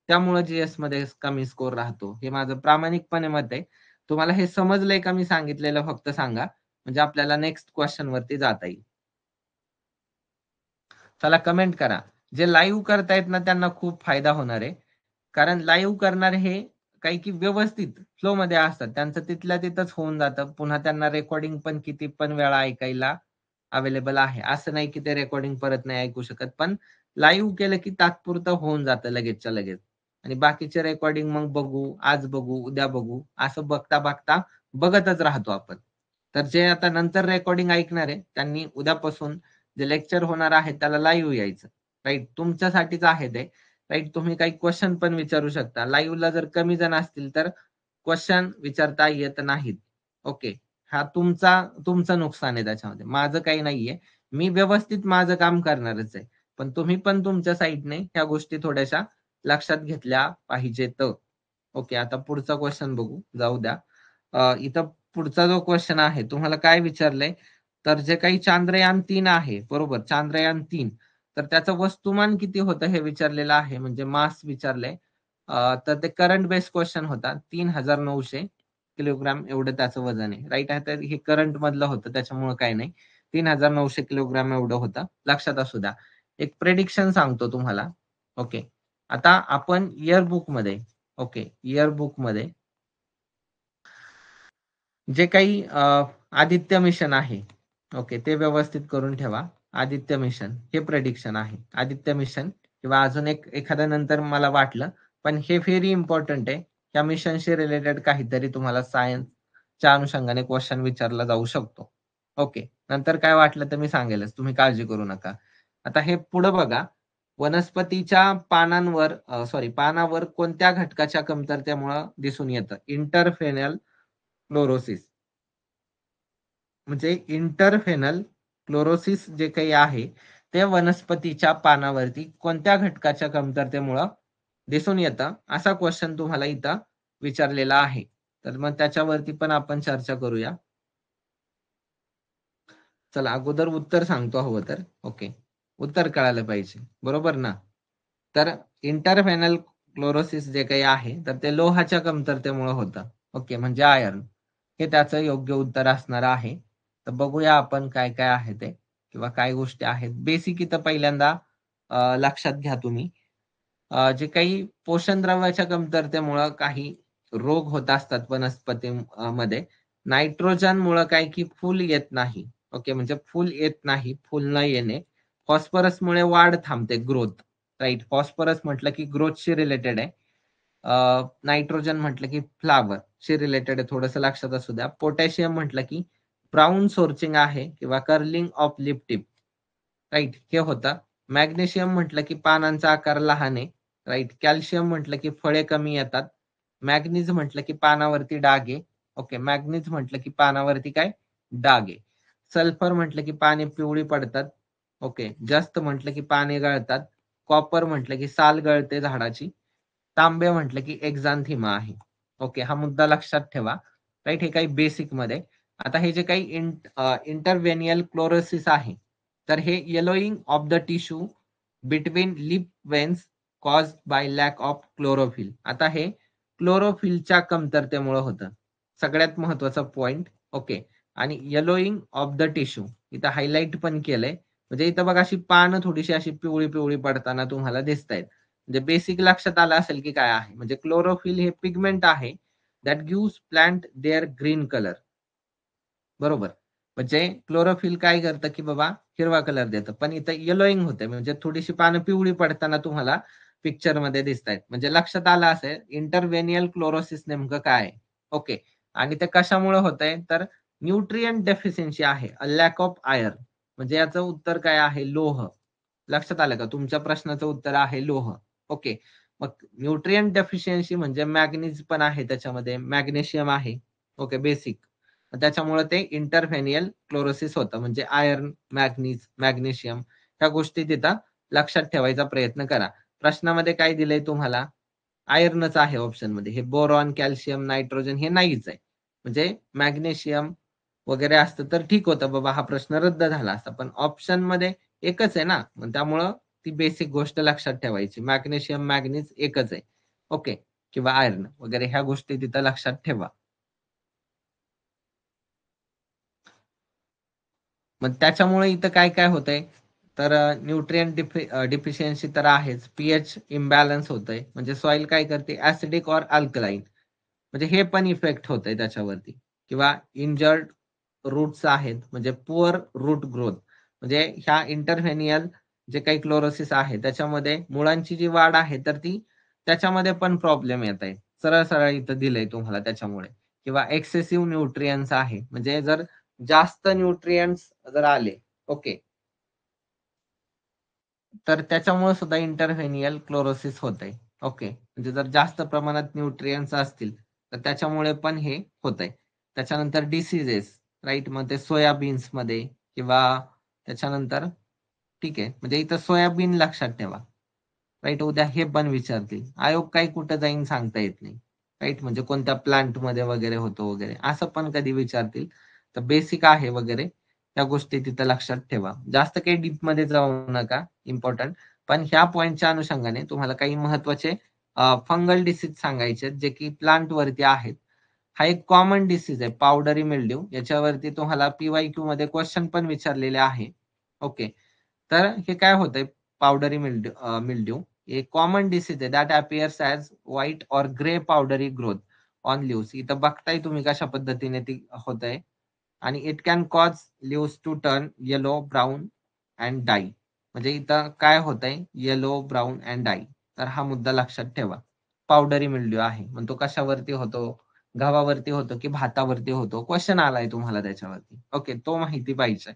त्यामुळे GS मध्ये कमी स्कोर राहतो. हे माझं प्रामाणिकपणे मत आहे. तुम्हाला हे समजलंय का मी सांगितलेलं, फक्त सांगा, म्हणजे आपल्याला नेक्स्ट क्वेश्चन वरती जाता येईल. चला कमेंट करा. जे लाईव्ह करतायत ना त्यांना खूप फायदा होणार आहे. कारण लाईव्ह करणारे हे काही की व्यवस्थित फ्लो मध्ये असतात, त्यांचं तिथल्या तिथंच होऊन जातं. पुन्हा त्यांना रेकॉर्डिंग पण किती पण वेळा ऐकायला अवेलेबल आहे. असं नाही की ते रेकॉर्डिंग परत नाही ऐकू शकत, पण लाईव्ह केलं की तात्पुरतं होऊन जातं लगेचच्या लगेच. आणि बाकीचे रेकॉर्डिंग मग बघू, आज बघू, उद्या बघू, असं बघता बघता बघतच राहतो आपण. तर जे आता नंतर रेकॉर्डिंग ऐकणार आहे त्यांनी उद्यापासून जे लेक्चर होणार आहे त्याला लाईव्ह यायचं, राईट. तुमच्यासाठीच आहे ते, राईट. तुम्ही काही क्वेश्चन पण विचारू शकता. लाईव्हला जर कमी जण असतील तर क्वेश्चन विचारता येत नाहीत. ओके, हा तुमचं नुकसान आहे त्याच्यामध्ये, माझं काही नाहीये. मी व्यवस्थित माझं काम करणारच आहे, पण तुम्ही पण तुमच्या साईडने ह्या गोष्टी थोड्याशा लक्षात घेतल्या पाहिजेत. ओके, आता पुढचा क्वेश्चन बघू, जाऊ द्या. इथं पुढचा जो क्वेश्चन आहे तुम्हाला काय विचारलंय, तर जे काही चांद्रयान 3 आहे, बरोबर, चांद्रयान 3, तर त्याचं वस्तुमान किती होतं हे विचारलेलं आहे, म्हणजे मास विचारलंय. तर ते करंट बेस क्वेश्चन होता. 3900 किलोग्राम एवढं त्याचं वजन आहे, राईट आहे. तर हे करंट मधलं होतं त्याच्यामुळे काय नाही, 3900 किलोग्राम एवढं होतं, लक्षात असू द्या. एक प्रेडिक्शन सांगतो तुम्हाला. ओके, आता आपण इयरबुक मध्ये, ओके, इयरबुक मध्ये जे काही आदित्य मिशन आहे, ओके, ते व्यवस्थित करून ठेवा. आदित्य मिशन हे प्रेडिक्शन आहे. आदित्य मिशन किंवा अजून एखाद्या नंतर मला वाटलं, पण हे व्हेरी इम्पॉर्टंट आहे. या मिशनशी रिलेटेड काहीतरी तुम्हाला सायन्सच्या अनुषंगाने क्वेश्चन विचारला जाऊ शकतो. ओके, नंतर काय वाटलं तर मी सांगेलच, तुम्ही काळजी करू नका. आता हे पुढे बघा, वनस्पतीच्या पानावर कोणत्या घटकाच्या कमतरतेमुळे दिसून येतं? इंटरफेनल क्लोरोसिस. म्हणजे इंटरफेनल क्लोरोसिस जे काही आहे ते वनस्पतीच्या पानावरती कोणत्या घटकाच्या कमतरतेमुळं दिसून येतं, असा क्वेश्चन तुम्हाला इथं विचारलेला आहे. तर मग त्याच्यावरती पण आपण चर्चा करूया. चला अगोदर उत्तर सांगतो हवं तर. ओके, उत्तर कळालं पाहिजे, बरोबर ना. तर इंटरफेनल क्लोरोसिस जे काही आहे तर ते लोहाच्या कमतरतेमुळे होतं. ओके, म्हणजे आयर्न, हे त्याचं योग्य उत्तर असणार आहे. तर बघूया आपण काय काय आहे ते, किंवा काय गोष्टी आहेत बेसिक इथं पहिल्यांदा लक्षात घ्या तुम्ही. जे काही पोषण द्रव्याच्या कमतरतेमुळं काही रोग होत असतात वनस्पतीमध्ये. नायट्रोजन मुळे काय की फुल येत नाही. ओके, म्हणजे फुल येत नाही, फुल न येणे. फॉस्फरस मुळे वाढ थांबते, ग्रोथ, राईट. फॉस्फरस म्हटलं की ग्रोथशी रिलेटेड आहे. नायट्रोजन म्हटलं की फ्लावर शी रिलेटेड आहे, थोडंसं लक्षात असू द्या. पोटॅशियम म्हटलं की ब्राऊन सोर्चिंग आहे किंवा curling of leaf tip, right, हे होतं. मॅग्नेशियम म्हटलं की पानांचा आकार लहान आहे, राईट. कॅल्शियम म्हटलं की फळे कमी येतात. मॅग्नीज म्हटलं की पानावरती डाग आहे. ओके, मॅग्नीज म्हटलं की पानावरती काय डाग आहे. सल्फर म्हटलं की पाने पिवळी पडतात. ओके, जस्त म्हटलं की पाने गळतात. कॉपर म्हटलं की साल गळते झाडाची. तांबे म्हटलं की एक्झांथिमा आहे. ओके, हा मुद्दा लक्षात ठेवा. राईट, हे काही बेसिक मध्ये. आता हे जे काही इंटरव्हेनियल क्लोरोसिस आहे, तर हे yellowing of the tissue between leaf veins caused by lack of chlorophyll. आता हे क्लोरोफिलच्या कमतरतेमुळे होतं. सगळ्यात महत्वाचा पॉइंट. ओके, आणि येलोईंग ऑफ द टिश्यू इथं हायलाइट पण केलंय. म्हणजे इथं बघा अशी पानं थोडीशी अशी पिवळी पिवळी पडताना तुम्हाला दिसत आहेत. म्हणजे बेसिक लक्षात आलं असेल की काय आहे. म्हणजे क्लोरोफिल हे पिगमेंट आहे that gives plant their green colour. बरोबर. म्हणजे क्लोरोफिल काय करतं की बाबा हिरवा कलर देतं, पण इथं येलोईंग होते. म्हणजे थोडीशी पानं पिवळी पडताना तुम्हाला पिक्चर मध्ये दिसत आहेत. म्हणजे लक्षात आलं असेल इंटरव्हेनियल क्लोरोसिस नेमकं काय आहे. ओके, आणि ते कशामुळे होत आहे, तर न्यूट्रिएंट डेफिशियन्सी आहे, लॅक ऑफ आयर्न. म्हणजे याचं उत्तर काय आहे, लोह. लक्षात आलं का, तुमच्या प्रश्नाचं उत्तर आहे लोह. ओके, मग न्यूट्रिएंट डेफिशियन्सी म्हणजे मॅग्नीज पण आहे त्याच्यामध्ये, मॅग्नेशियम आहे. Okay, basic. त्याच्यामुळे ते इंटरव्हेनियल क्लोरोसिस होतं. म्हणजे आयर्न, मॅग्नीज, मॅग्नेशियम ह्या गोष्टी तिथं लक्षात ठेवायचा प्रयत्न करा. प्रश्नामध्ये काय दिलंय तुम्हाला, आयर्नच आहे ऑप्शन मध्ये. हे बोरॉन, कॅल्शियम, नायट्रोजन हे नाहीच आहे. म्हणजे मॅग्नेशियम वगैरे असतं तर ठीक होतं बाबा, हा प्रश्न रद्द झाला असता. पण ऑप्शन मध्ये एकच आहे ना, त्यामुळं ती बेसिक गोष्ट लक्षात ठेवायची. मॅग्नेशियम, मॅग्नीज एकच आहे. ओके, किंवा आयर्न वगैरे ह्या गोष्टी तिथं लक्षात ठेवा. मग त्याच्यामुळे इथं काय काय होतंय, तर न्यूट्रिएंट डिफिशियन्सी तर आहेच. पीएच इम्बॅलन्स होतंय. म्हणजे सॉइल काय करते, ऍसिडिक ऑर अल्कलाइन. म्हणजे हे पण इफेक्ट होतंय त्याच्यावरती. किंवा इंजर्ड रूट्स आहेत, म्हणजे पुअर रूट ग्रोथ. म्हणजे ह्या इंटरव्हेनियल जे काही क्लोरोसिस आहे त्याच्यामध्ये मुळांची जी वाढ आहे तर ती त्याच्यामध्ये पण प्रॉब्लेम येत आहे. सरळ सरळ इथं दिलंय तुम्हाला त्याच्यामुळे. किंवा एक्सेसिव्ह न्यूट्रियन्स आहे. म्हणजे जर जास्त न्यूट्रियंट्स जर आले, ओके, तर त्याच्यामुळे सुद्धा इंटरव्हेनियल क्लोरोसिस होत आहे. ओके, म्हणजे जर जास्त प्रमाणात न्यूट्रियंट्स असतील तर त्याच्यामुळे पण हे होत आहे. त्याच्यानंतर डिसीजेस, राईट, मग ते सोयाबीन्स मध्ये किंवा त्याच्यानंतर, ठीक आहे, म्हणजे इथं सोयाबीन लक्षात ठेवा. राईट, उद्या हे पण विचारतील. आयोग काही कुठं जाईन सांगता येत नाही. राईट, म्हणजे कोणत्या प्लांट मध्ये वगैरे होतो वगैरे असं पण कधी विचारतील. तर बेसिक आहे वगैरे त्या गोष्टी तिथं लक्षात ठेवा. जास्त काही डीप मध्ये जाऊ नका, इम्पॉर्टंट. पण ह्या पॉईंटच्या अनुषंगाने तुम्हाला काही महत्वाचे फंगल डिसीज सांगायचे जे की प्लांट वरती आहेत. हा एक कॉमन डिसीज आहे, पावडरी मिल्ड्यू. याच्यावरती तुम्हाला पीवायक्यू मध्ये क्वेश्चन पण विचारलेले आहे. ओके, तर हे काय होतंय, पावडरी मिल्ड्यू एक कॉमन डिसीज आहे that appears as white or grey powdery growth on leaves. इथं बघताय तुम्ही कशा पद्धतीने ती होत आहे. आणि it can cause leaves to turn yellow, brown and die. म्हणजे इथं काय होतंय, येलो, ब्राऊन अँड डाई. तर हा मुद्दा लक्षात ठेवा. पावडरी मिल्ड्यू आहे, मग तो कशावरती होतो, गव्हावरती होतो की भातावरती होतो, क्वेश्चन आलाय तुम्हाला त्याच्यावरती. ओके, तो माहिती पाहिजे.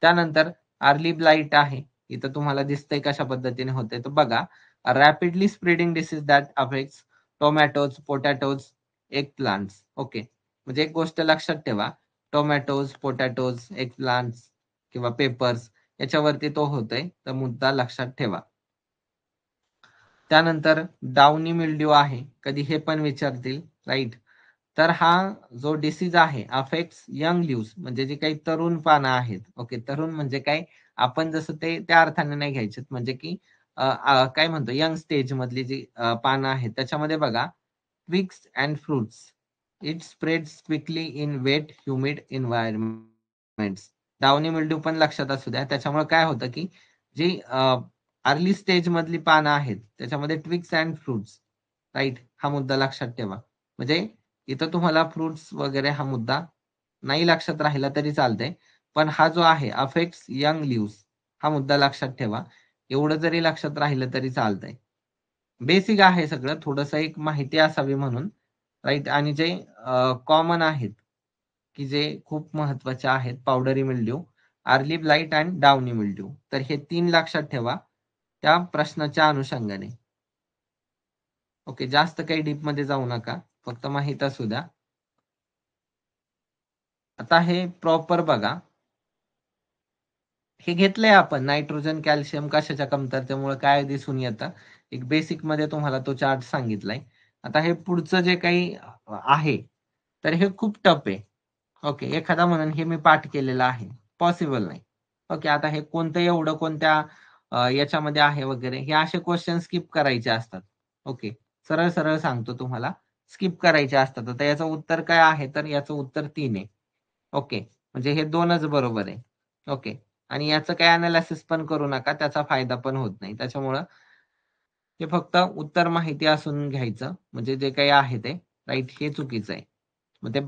त्यानंतर अर्ली ब्लाइट आहे. इथं तुम्हाला दिसतंय कशा पद्धतीने होते, तर बघा, rapidly spreading disease that affects tomatoes, potatoes, egg plants. Okay, म्हणजे एक गोष्ट लक्षात ठेवा, टोमॅटोज, पोटॅटोज, एग प्लांट्स किंवा पेपर्स याच्यावरती तो होतोय, तर मुद्दा लक्षात ठेवा. त्यानंतर डाउनी मिल्ड्यू आहे, कधी हे पण विचारतील. राईट, तर हा जो डिसीज आहे अफेक्ट्स यंग लिव्स, म्हणजे जे काही तरुण पानं आहेत. ओके, तरुण म्हणजे काय, आपण जसं ते त्या अर्थाने नाही घ्यायचे. म्हणजे की काय म्हणतो, यंग स्टेज मधली जी पानं आहेत त्याच्यामध्ये बघा, twigs and fruits. It spreads quickly in wet humid environments. Downy mildew पण लक्षात असू द्या. त्याच्यामुळे काय होतं की जी अर्ली स्टेज मधली पानं आहेत त्याच्यामध्ये ट्विग्स अँड फ्रुट्स. राईट, हा मुद्दा लक्षात ठेवा. म्हणजे इथं तुम्हाला फ्रुट्स वगैरे हा मुद्दा नाही लक्षात राहिला तरी चालतंय, पण हा जो आहे अफेक्ट्स यंग लिव्स हा मुद्दा लक्षात ठेवा. एवढं जरी लक्षात राहिलं तरी चालतंय. बेसिक आहे सगळं, थोडस एक माहिती असावी म्हणून. राईट, आणि जे कॉमन आहेत की जे खूप महत्वाचे आहेत, powdery mildew, early blight and downy mildew. तर हे 3 लक्षात ठेवा त्या प्रश्नाच्या अनुषंगाने. ओके, जास्त काही डीप मध्ये जाऊ नका. फक्त माहित असू द्या. आता हे प्रॉपर बघा, हे घेतलंय आपण नायट्रोजन कॅल्शियम कशाच्या कमतरतेमुळे काय दिसून येतं, एक बेसिक मध्ये तुम्हाला तो चार्ट सांगितलाय. आता हे पुढचं जे काही आहे तर हे खूप टफ आहे. ओके, एखादा म्हणून हे मी पाठ केलेलं आहे, पॉसिबल नाही. ओके, आता हे कोणतं एवढं कोणत्या याच्यामध्ये आहे वगैरे, हे असे क्वेश्चन स्किप करायचे असतात. ओके, सरळ सरळ सांगतो तुम्हाला, स्किप करायचे असतात. आता याचं उत्तर काय आहे, तर याचं उत्तर 3 आहे. ओके, म्हणजे हे 2च बरोबर आहे. ओके, आणि याचं काय अनालिसिस पण करू नका, त्याचा फायदा पण होत नाही. त्याच्यामुळं हे फक्त उत्तर माहिती असून घ्यायचं, म्हणजे जे काही आहे ते राईट, हे चुकीचं आहे. मग ते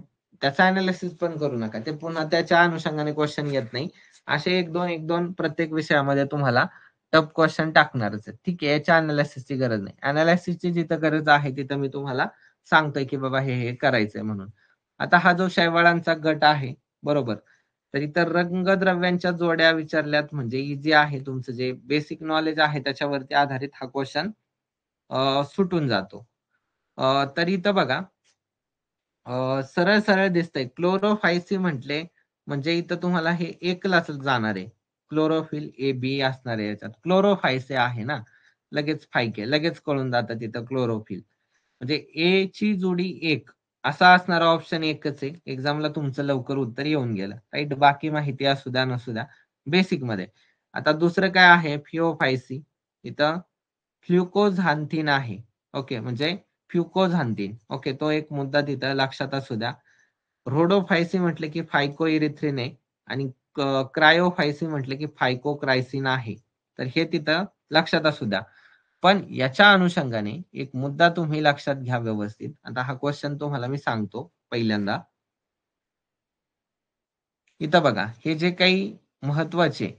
त्याचा अनालिसिस पण करू नका, ते पुन्हा त्याच्या अनुषंगाने क्वेश्चन येत नाही. असे एक दोन प्रत्येक विषयामध्ये तुम्हाला टफ क्वेश्चन टाकणारच आहे. ठीक आहे, याच्या अनालिसिसची गरज नाही. अनालिसिसची जिथं गरज आहे तिथं मी तुम्हाला सांगतोय की बाबा हे करायचंय म्हणून. आता हा जो शैवाळांचा गट आहे, बरोबर, तर इतर रंगद्रव्यांच्या जोड्या विचारल्यात म्हणजे इझी आहे. तुमचं जे बेसिक नॉलेज आहे त्याच्यावरती आधारित हा क्वेश्चन सुटून जातो. तर इथं बघा, सरळ सरळ दिसतंय क्लोरोफायसी म्हटले म्हणजे इथं तुम्हाला हे एकलाच जाणार आहे. क्लोरोफिल ए बी असणार आहे याच्यात. क्लोरोफायसे आहे ना, लगेच फायके लगेच कळून जातं तिथं क्लोरोफिल. म्हणजे ए ची जोडी एक असा असणारा ऑप्शन एकच आहे. एक्झामला तुमचं लवकर उत्तर येऊन गेलं. राईट, बाकी माहिती असू द्या नसू द्या बेसिक मध्ये. आता दुसरं काय आहे, फिओफायसी. इथं फ्ल्युकोझांथिन आहे. ओके, म्हणजे फ्युकोझांथिन. ओके, तो एक मुद्दा तिथं लक्षात असू द्या. रोडोफायसी म्हटले की फायकोइरिथ्रिन आहे आणि क्रायोफायसी म्हटले की फायकोक्रायसिन आहे. तर हे तिथं लक्षात असू द्या. पण याच्या अनुषंगाने एक मुद्दा तुम्ही लक्षात घ्या व्यवस्थित. आता हा क्वेश्चन तुम्हाला मी सांगतो पहिल्यांदा. इथं बघा, हे जे काही महत्वाचे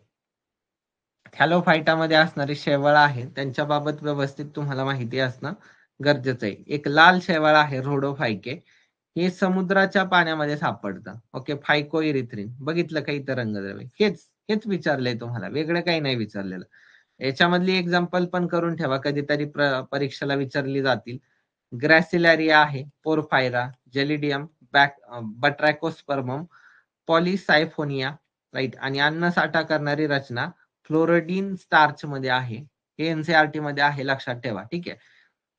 थॅलोफायटामध्ये असणारे शैवाळ आहे त्यांच्याबाबत व्यवस्थित तुम्हाला माहिती असणं गरजेचं आहे. एक लाल शैवाळ आहे रोडोफायके, हे समुद्राच्या पाण्यामध्ये सापडतं. ओके, फायकोइरिथ्रिन. बघितलं का इथं रंगद्रव्य, हेच हेच विचारलंय तुम्हाला, वेगळं काही नाही विचारलेलं. याच्यामधली एक्झाम्पल पण करून ठेवा, कधीतरी परीक्षेला विचारली जातील. ग्रॅसिलॅरिया आहे, पोरफायरा, जेलिडियम, बट्रॅकोस्पर्मम, पॉलिसायफोनिया, राईट, आणि अन्न साठा करणारी रचना फ्लोरिडीन स्टार्च मध्ये आहे. हे एनसीआरटी मध्ये आहे, लक्षात ठेवा. ठीक आहे,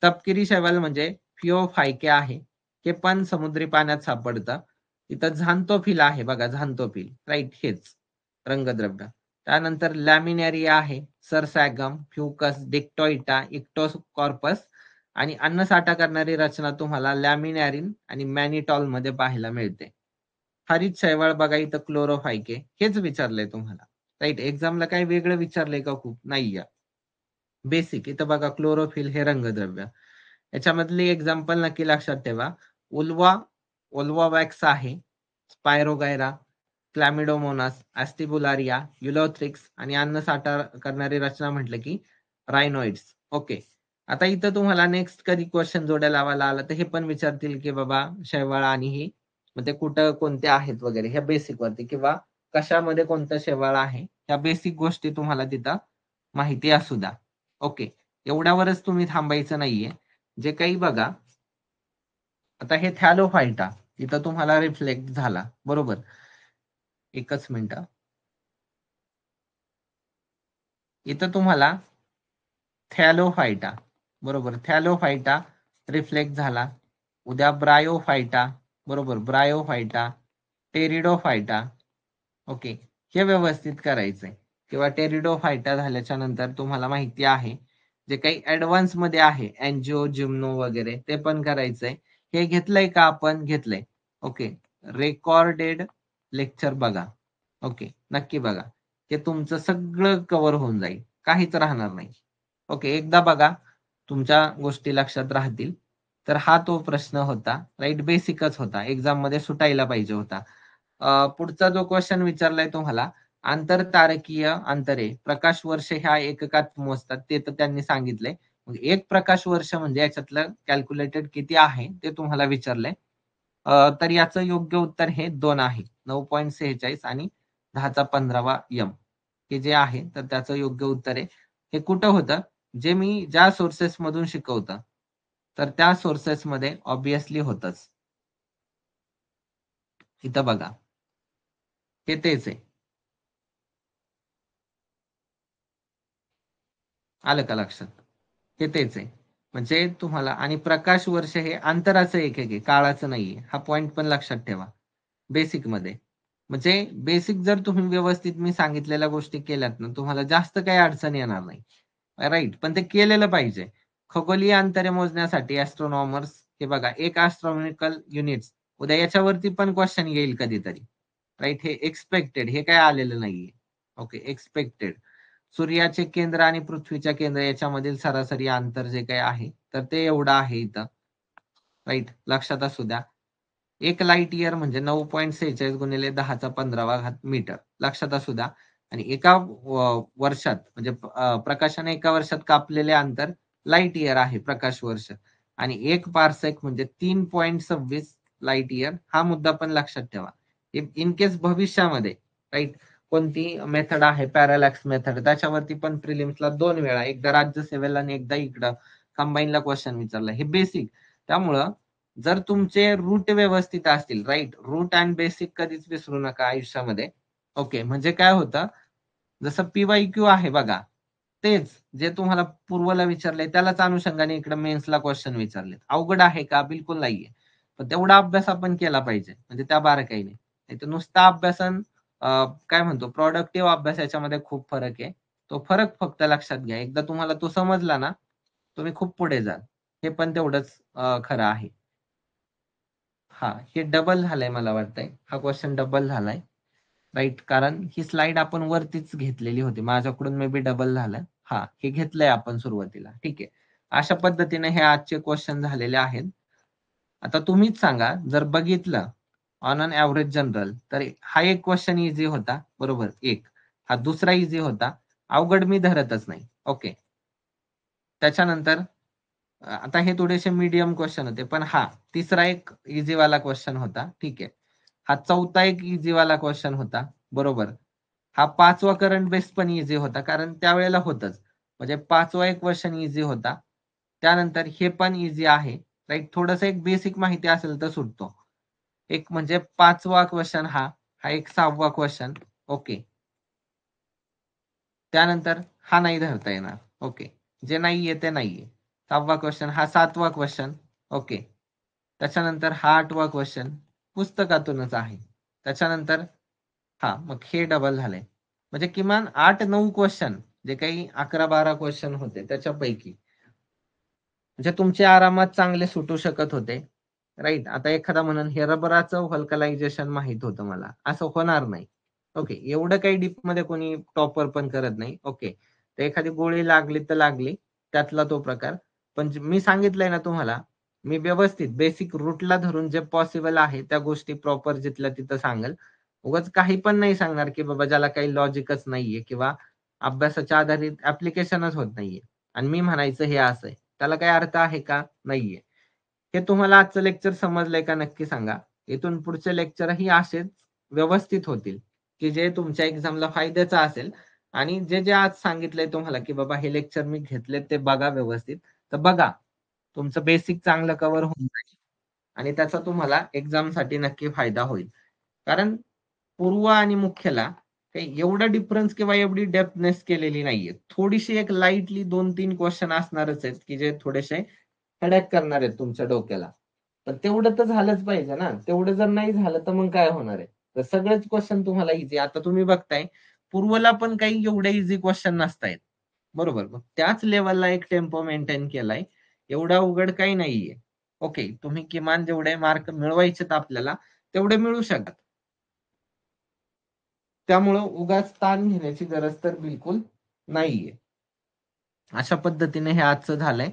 तपकिरी शैवाल म्हणजे फिओफायके आहे, हे पण समुद्री पाण्यात सापडतं. इथं झांतोफिल आहे बघा, झांतोफिल, राईट, हेच रंगद्रव्य. त्यानंतर लॅमिनेरिया आहे, सरसॅगम, फ्युकस, डिक्टोइटा, इक्टोकॉर्पस, आणि अन्न साठा करणारी रचना तुम्हाला लॅमिनॅरिन आणि मॅनिटॉल मध्ये पाहायला मिळते. हरित शैवाळ बघा, इथं क्लोरोफायके, हेच विचारलंय तुम्हाला. राईट, एक्झामला काही वेगळं विचारलंय का? खूप नाहीये. बेसिक इथं बघा, क्लोरोफिल हे रंगद्रव्य. याच्यामधली एक्झाम्पल नक्की लक्षात ठेवा. उल्वा ओल्वा वॅक्स आहे, स्पायरोगायरा, क्लॅमिडोमोनास, ऍस्टिबुलारिया, युलोथ्रिक्स, आणि अन्न साठा करणारी रचना म्हटलं की रायनोइड्स. ओके, आता इथं तुम्हाला नेक्स्ट कधी क्वेश्चन जोड्या लावायला आला तर हे पण विचारतील की बाबा शैवाळ आणि ही मग ते कुठं कोणते आहेत वगैरे, ह्या बेसिक वरती, किंवा कशामध्ये कोणतं शैवाळ आहे, ह्या बेसिक गोष्टी तुम्हाला तिथं माहिती असू द्या. ओके, एवढ्यावरच तुम्ही थांबायचं नाहीये. जे काही बघा, आता हे थॅलोफायटा इथं तुम्हाला रिफ्लेक्ट झाला, बरोबर. एकच मिनिट, इथं तुम्हाला थॅलोफायटा, बरोबर, थॅलोफायटा रिफ्लेक्ट झाला. उद्या ब्रायोफायटा, बरोबर, ब्रायोफायटा, टेरिडोफायटा. ओके, हे व्यवस्थित करायचंय. किंवा टेरिडोफायटा झाल्याच्या नंतर तुम्हाला माहिती आहे जे काही ऍडव्हान्स मध्ये आहे, एनजीओ, जिम्नो वगैरे, ते पण करायचंय. हे घेतलंय का? आपण घेतलंय. ओके, रेकॉर्डेड लेक्चर बघा. ओके, नक्की बघा, हे तुमचं सगळं कव्हर होऊन जाईल, काहीच राहणार नाही. ओके, एकदा बघा, तुमच्या गोष्टी लक्षात राहतील. तर हा तो प्रश्न होता, राईट, बेसिकच होता, एक्झाम मध्ये सुटायला पाहिजे होता. पुढचा जो क्वेश्चन विचारलाय तुम्हाला, आंतरतारकीय अंतरे प्रकाश वर्ष ह्या एककात मोजतात, ते तर त्यांनी सांगितलंय. मग एक प्रकाश वर्ष म्हणजे याच्यातलं कॅल्क्युलेटेड किती आहे ते तुम्हाला विचारलंय. तर याचं योग्य उत्तर हे 2 आहे, 9.46 आणि 1015 यम, हे जे आहे तर त्याचं योग्य उत्तर आहे. हे कुठं होतं, जे मी ज्या सोर्सेस मधून शिकवतं, तर त्या सोर्सेसमध्ये ऑब्विसली होतच. इथं बघा, हे तेच आहे. आलं का लक्षात? हे तेच आहे. म्हणजे तुम्हाला, आणि प्रकाश वर्ष हे अंतराचं एक आहे, काळाचं नाहीये. हा पॉइंट पण लक्षात ठेवा बेसिक मध्ये. म्हणजे बेसिक जर तुम्ही व्यवस्थित मी सांगितलेल्या गोष्टी केल्यात ना, तुम्हाला जास्त काही अडचण येणार नाही. राईट, पण ते केलेलं पाहिजे. खगोलीय अंतरे मोजण्यासाठी ऍस्ट्रॉनॉमर्स, हे बघा, एक ऍस्ट्रॉनॉमिकल युनिट्स, उद्या याच्यावरती पण क्वेश्चन येईल कधीतरी. राईट, हे एक्सपेक्टेड, हे काय आलेलं नाहीये. Okay, expected. सूर्याचे केंद्र आणि पृथ्वीच्या केंद्र याच्यामधील सरासरी अंतर जे काही आहे, तर ते एवढं आहे इथं. राईट, लक्षात असू द्या. एक लाईट इयर म्हणजे 9.46 गुणिले 10⁻15 मीटर, लक्षात असू द्या. आणि एका वर्षात म्हणजे प्रकाशाने एका वर्षात कापलेले अंतर लाईट इयर आहे, प्रकाश वर्ष. आणि एक पारसेक म्हणजे 3.26 लाईट इयर. हा मुद्दा पण लक्षात ठेवा. इन केस भविष्यामध्ये राईट कोणती मेथड आहे, पॅरालॅक्स मेथड, त्याच्यावरती पण प्रिलिम्सला 2 वेळा, एकदा राज्यसेवेला आणि एकदा इकडं कंबाईनला क्वेश्चन विचारला. हे बेसिक. त्यामुळं जर तुमचे रूट व्यवस्थित असतील, राईट, रूट अँड बेसिक कधीच विसरू नका आयुष्यामध्ये. ओके, म्हणजे काय होतं, जसं पीवायक्यू आहे बघा, तेच जे तुम्हाला पूर्वला विचारले त्यालाच अनुषंगाने इकडे मेन्सला क्वेश्चन विचारले. अवघड आहे का? बिलकुल नाहीये. पण तेवढा अभ्यास आपण केला पाहिजे, म्हणजे त्या बारकाईने. नाही तर नुसता अभ्यासन, काय म्हणतो, प्रोडक्टिव्ह अभ्यास, याच्यामध्ये खूप फरक आहे. तो फरक फक्त लक्षात घ्या. एकदा तुम्हाला तो समजला ना, तुम्ही खूप पुढे जाल. हे पण तेवढंच खरं आहे. हा, हे डबल झालंय मला वाटतंय. हा क्वेश्चन डबल झालाय. राईट, कारण ही स्लाइड आपण वरतीच घेतलेली होती, माझ्याकडून मे बी डबल झालं. हा, हे घेतलंय आपण सुरुवातीला. ठीक आहे, अशा पद्धतीने हे आजचे क्वेश्चन झालेले आहेत. आता तुम्हीच सांगा, जर बघितलं ऑन अन ऍव्हरेज जनरल, तर हा एक क्वेश्चन इझी होता, बरोबर, एक. हा दुसरा इझी होता, अवघड मी धरतच नाही. ओके, त्याच्यानंतर आता हे थोडेसे मीडियम क्वेश्चन होते, पण हा तिसरा एक इझी वाला क्वेश्चन होता. ठीक आहे, हा चौथा एक इझी वाला क्वेश्चन होता, बरोबर. हा पाचवा करंट बेस पण इझी होता, कारण त्यावेळेला होतच. म्हणजे पाचवा एक क्वेश्चन इझी होता. त्यानंतर हे पण इझी आहे. राईट, थोडस एक बेसिक माहिती असेल तर सुटतो. एक म्हणजे पाचवा क्वेश्चन हा हा एक सहावा क्वेश्चन. ओके, त्यानंतर हा नाही धरता येणार. ओके, जे नाहीये ते नाहीये. सहावा क्वेश्चन हा सातवा क्वेश्चन. ओके, त्याच्यानंतर हा आठवा क्वेश्चन पुस्तकातूनच आहे. त्याच्यानंतर हा, मग हे डबल झालंय. म्हणजे किमान 8-9 क्वेश्चन, जे काही 11-12 क्वेश्चन होते त्याच्यापैकी, म्हणजे तुमचे आरामात चांगले सुटू शकत होते. राईट, आता एखादा म्हणून हे रबराचं व्हल्कनायझेशन माहित होतं मला, असं होणार नाही. ओके, एवढं काही डीप मध्ये कोणी टॉपर पण करत नाही. ओके, तर एखादी गोळी लागली तर लागली, त्यातला तो प्रकार. पण मी सांगितलंय ना तुम्हाला, मी व्यवस्थित बेसिक रूटला धरून जे पॉसिबल आहे त्या गोष्टी प्रॉपर जिथल्या तिथं सांगेल. उगाच काही पण नाही सांगणार की बाबा ज्याला काही लॉजिकच नाहीये किंवा अभ्यासाच्या आधारित ऍप्लिकेशनच होत नाहीये, आणि मी म्हणायचं हे असं आहे, त्याला काही अर्थ आहे का? नाहीये. हे तुम्हाला आजचं लेक्चर समजलंय का? नक्की सांगा. इथून पुढचे लेक्चरही असेच व्यवस्थित होतील, की जे तुमच्या एक्झामला फायद्याचं असेल. आणि जे जे आज सांगितलंय तुम्हाला की बाबा हे लेक्चर मी घेतले ते बघा व्यवस्थित, तर बघा, तुमचं बेसिक चांगलं कव्हर होऊन जाईल आणि त्याचा तुम्हाला एक्झामसाठी नक्की फायदा होईल. कारण पूर्व आणि मुख्यला काही एवढा डिफरन्स किंवा एवढी डेप्थनेस केलेली नाहीये. थोडीशी एक लाईटली 2-3 क्वेश्चन असणारच आहेत की जे थोडेसे हेडॅक करणार आहेत तुमच्या डोक्याला. पण तेवढं तर झालंच पाहिजे ना. तेवढं जर नाही झालं तर मग काय होणार आहे? तर सगळेच क्वेश्चन तुम्हाला इझी. आता तुम्ही बघताय पूर्वला पण काही एवढे इझी क्वेश्चन नसतायत, बरोबर. मग त्याच लेवलला एक टेम्पो मेंटेन केलाय, एवढा अवघड काही नाहीये. ओके, तुम्ही किमान जेवढे मार्क मिळवायचेत आपल्याला तेवढे मिळू शकतात. त्यामुळं उगाच ताण घेण्याची गरज तर बिलकुल नाहीये. अशा पद्धतीने हे आजचं झालंय.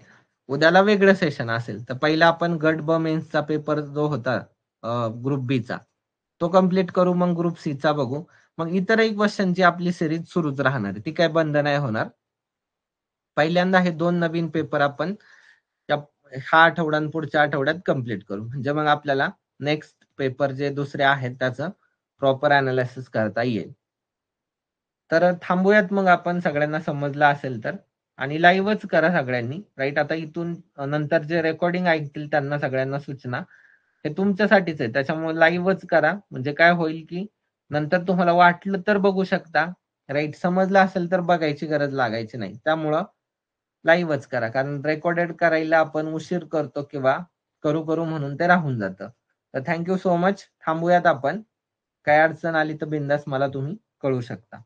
उद्याला वेगळं सेशन असेल. तर पहिला आपण गट ब मेन्सचा पेपर जो होता ग्रुप बी चा, तो कम्प्लीट करू. मग ग्रुप सी चा बघू. मग इतरही क्वेश्चनची आपली सिरीज सुरूच राहणार आहे, ती काय बंद नाही होणार. पहिल्यांदा हे 2 नवीन पेपर आपण हा आठवडा आणि पुढच्या आठवड्यात कम्प्लीट करू. म्हणजे मग आपल्याला नेक्स्ट पेपर जे दुसरे आहेत त्याचं प्रॉपर अनालिसिस करता येईल. तर थांबूयात मग आपण, सगळ्यांना समजलं असेल तर. आणि लाईव्हच करा सगळ्यांनी, राईट. आता इथून नंतर जे रेकॉर्डिंग ऐकतील त्यांना सगळ्यांना सूचना, हे तुमच्यासाठीच आहे, त्याच्यामुळे लाईव्हच करा. म्हणजे काय होईल की नंतर तुम्हाला वाटलं तर बघू शकता, राईट. समजलं असेल तर बघायची गरज लागायची नाही. त्यामुळं लाईव्हच करा, कारण रेकॉर्डेड करायला आपण उशीर करतो किंवा करू करू म्हणून ते राहून जातं. तर थँक्यू सो मच. थांबूयात आपण. काय अडचण आली तर बिंदास मला तुम्ही कळू शकता.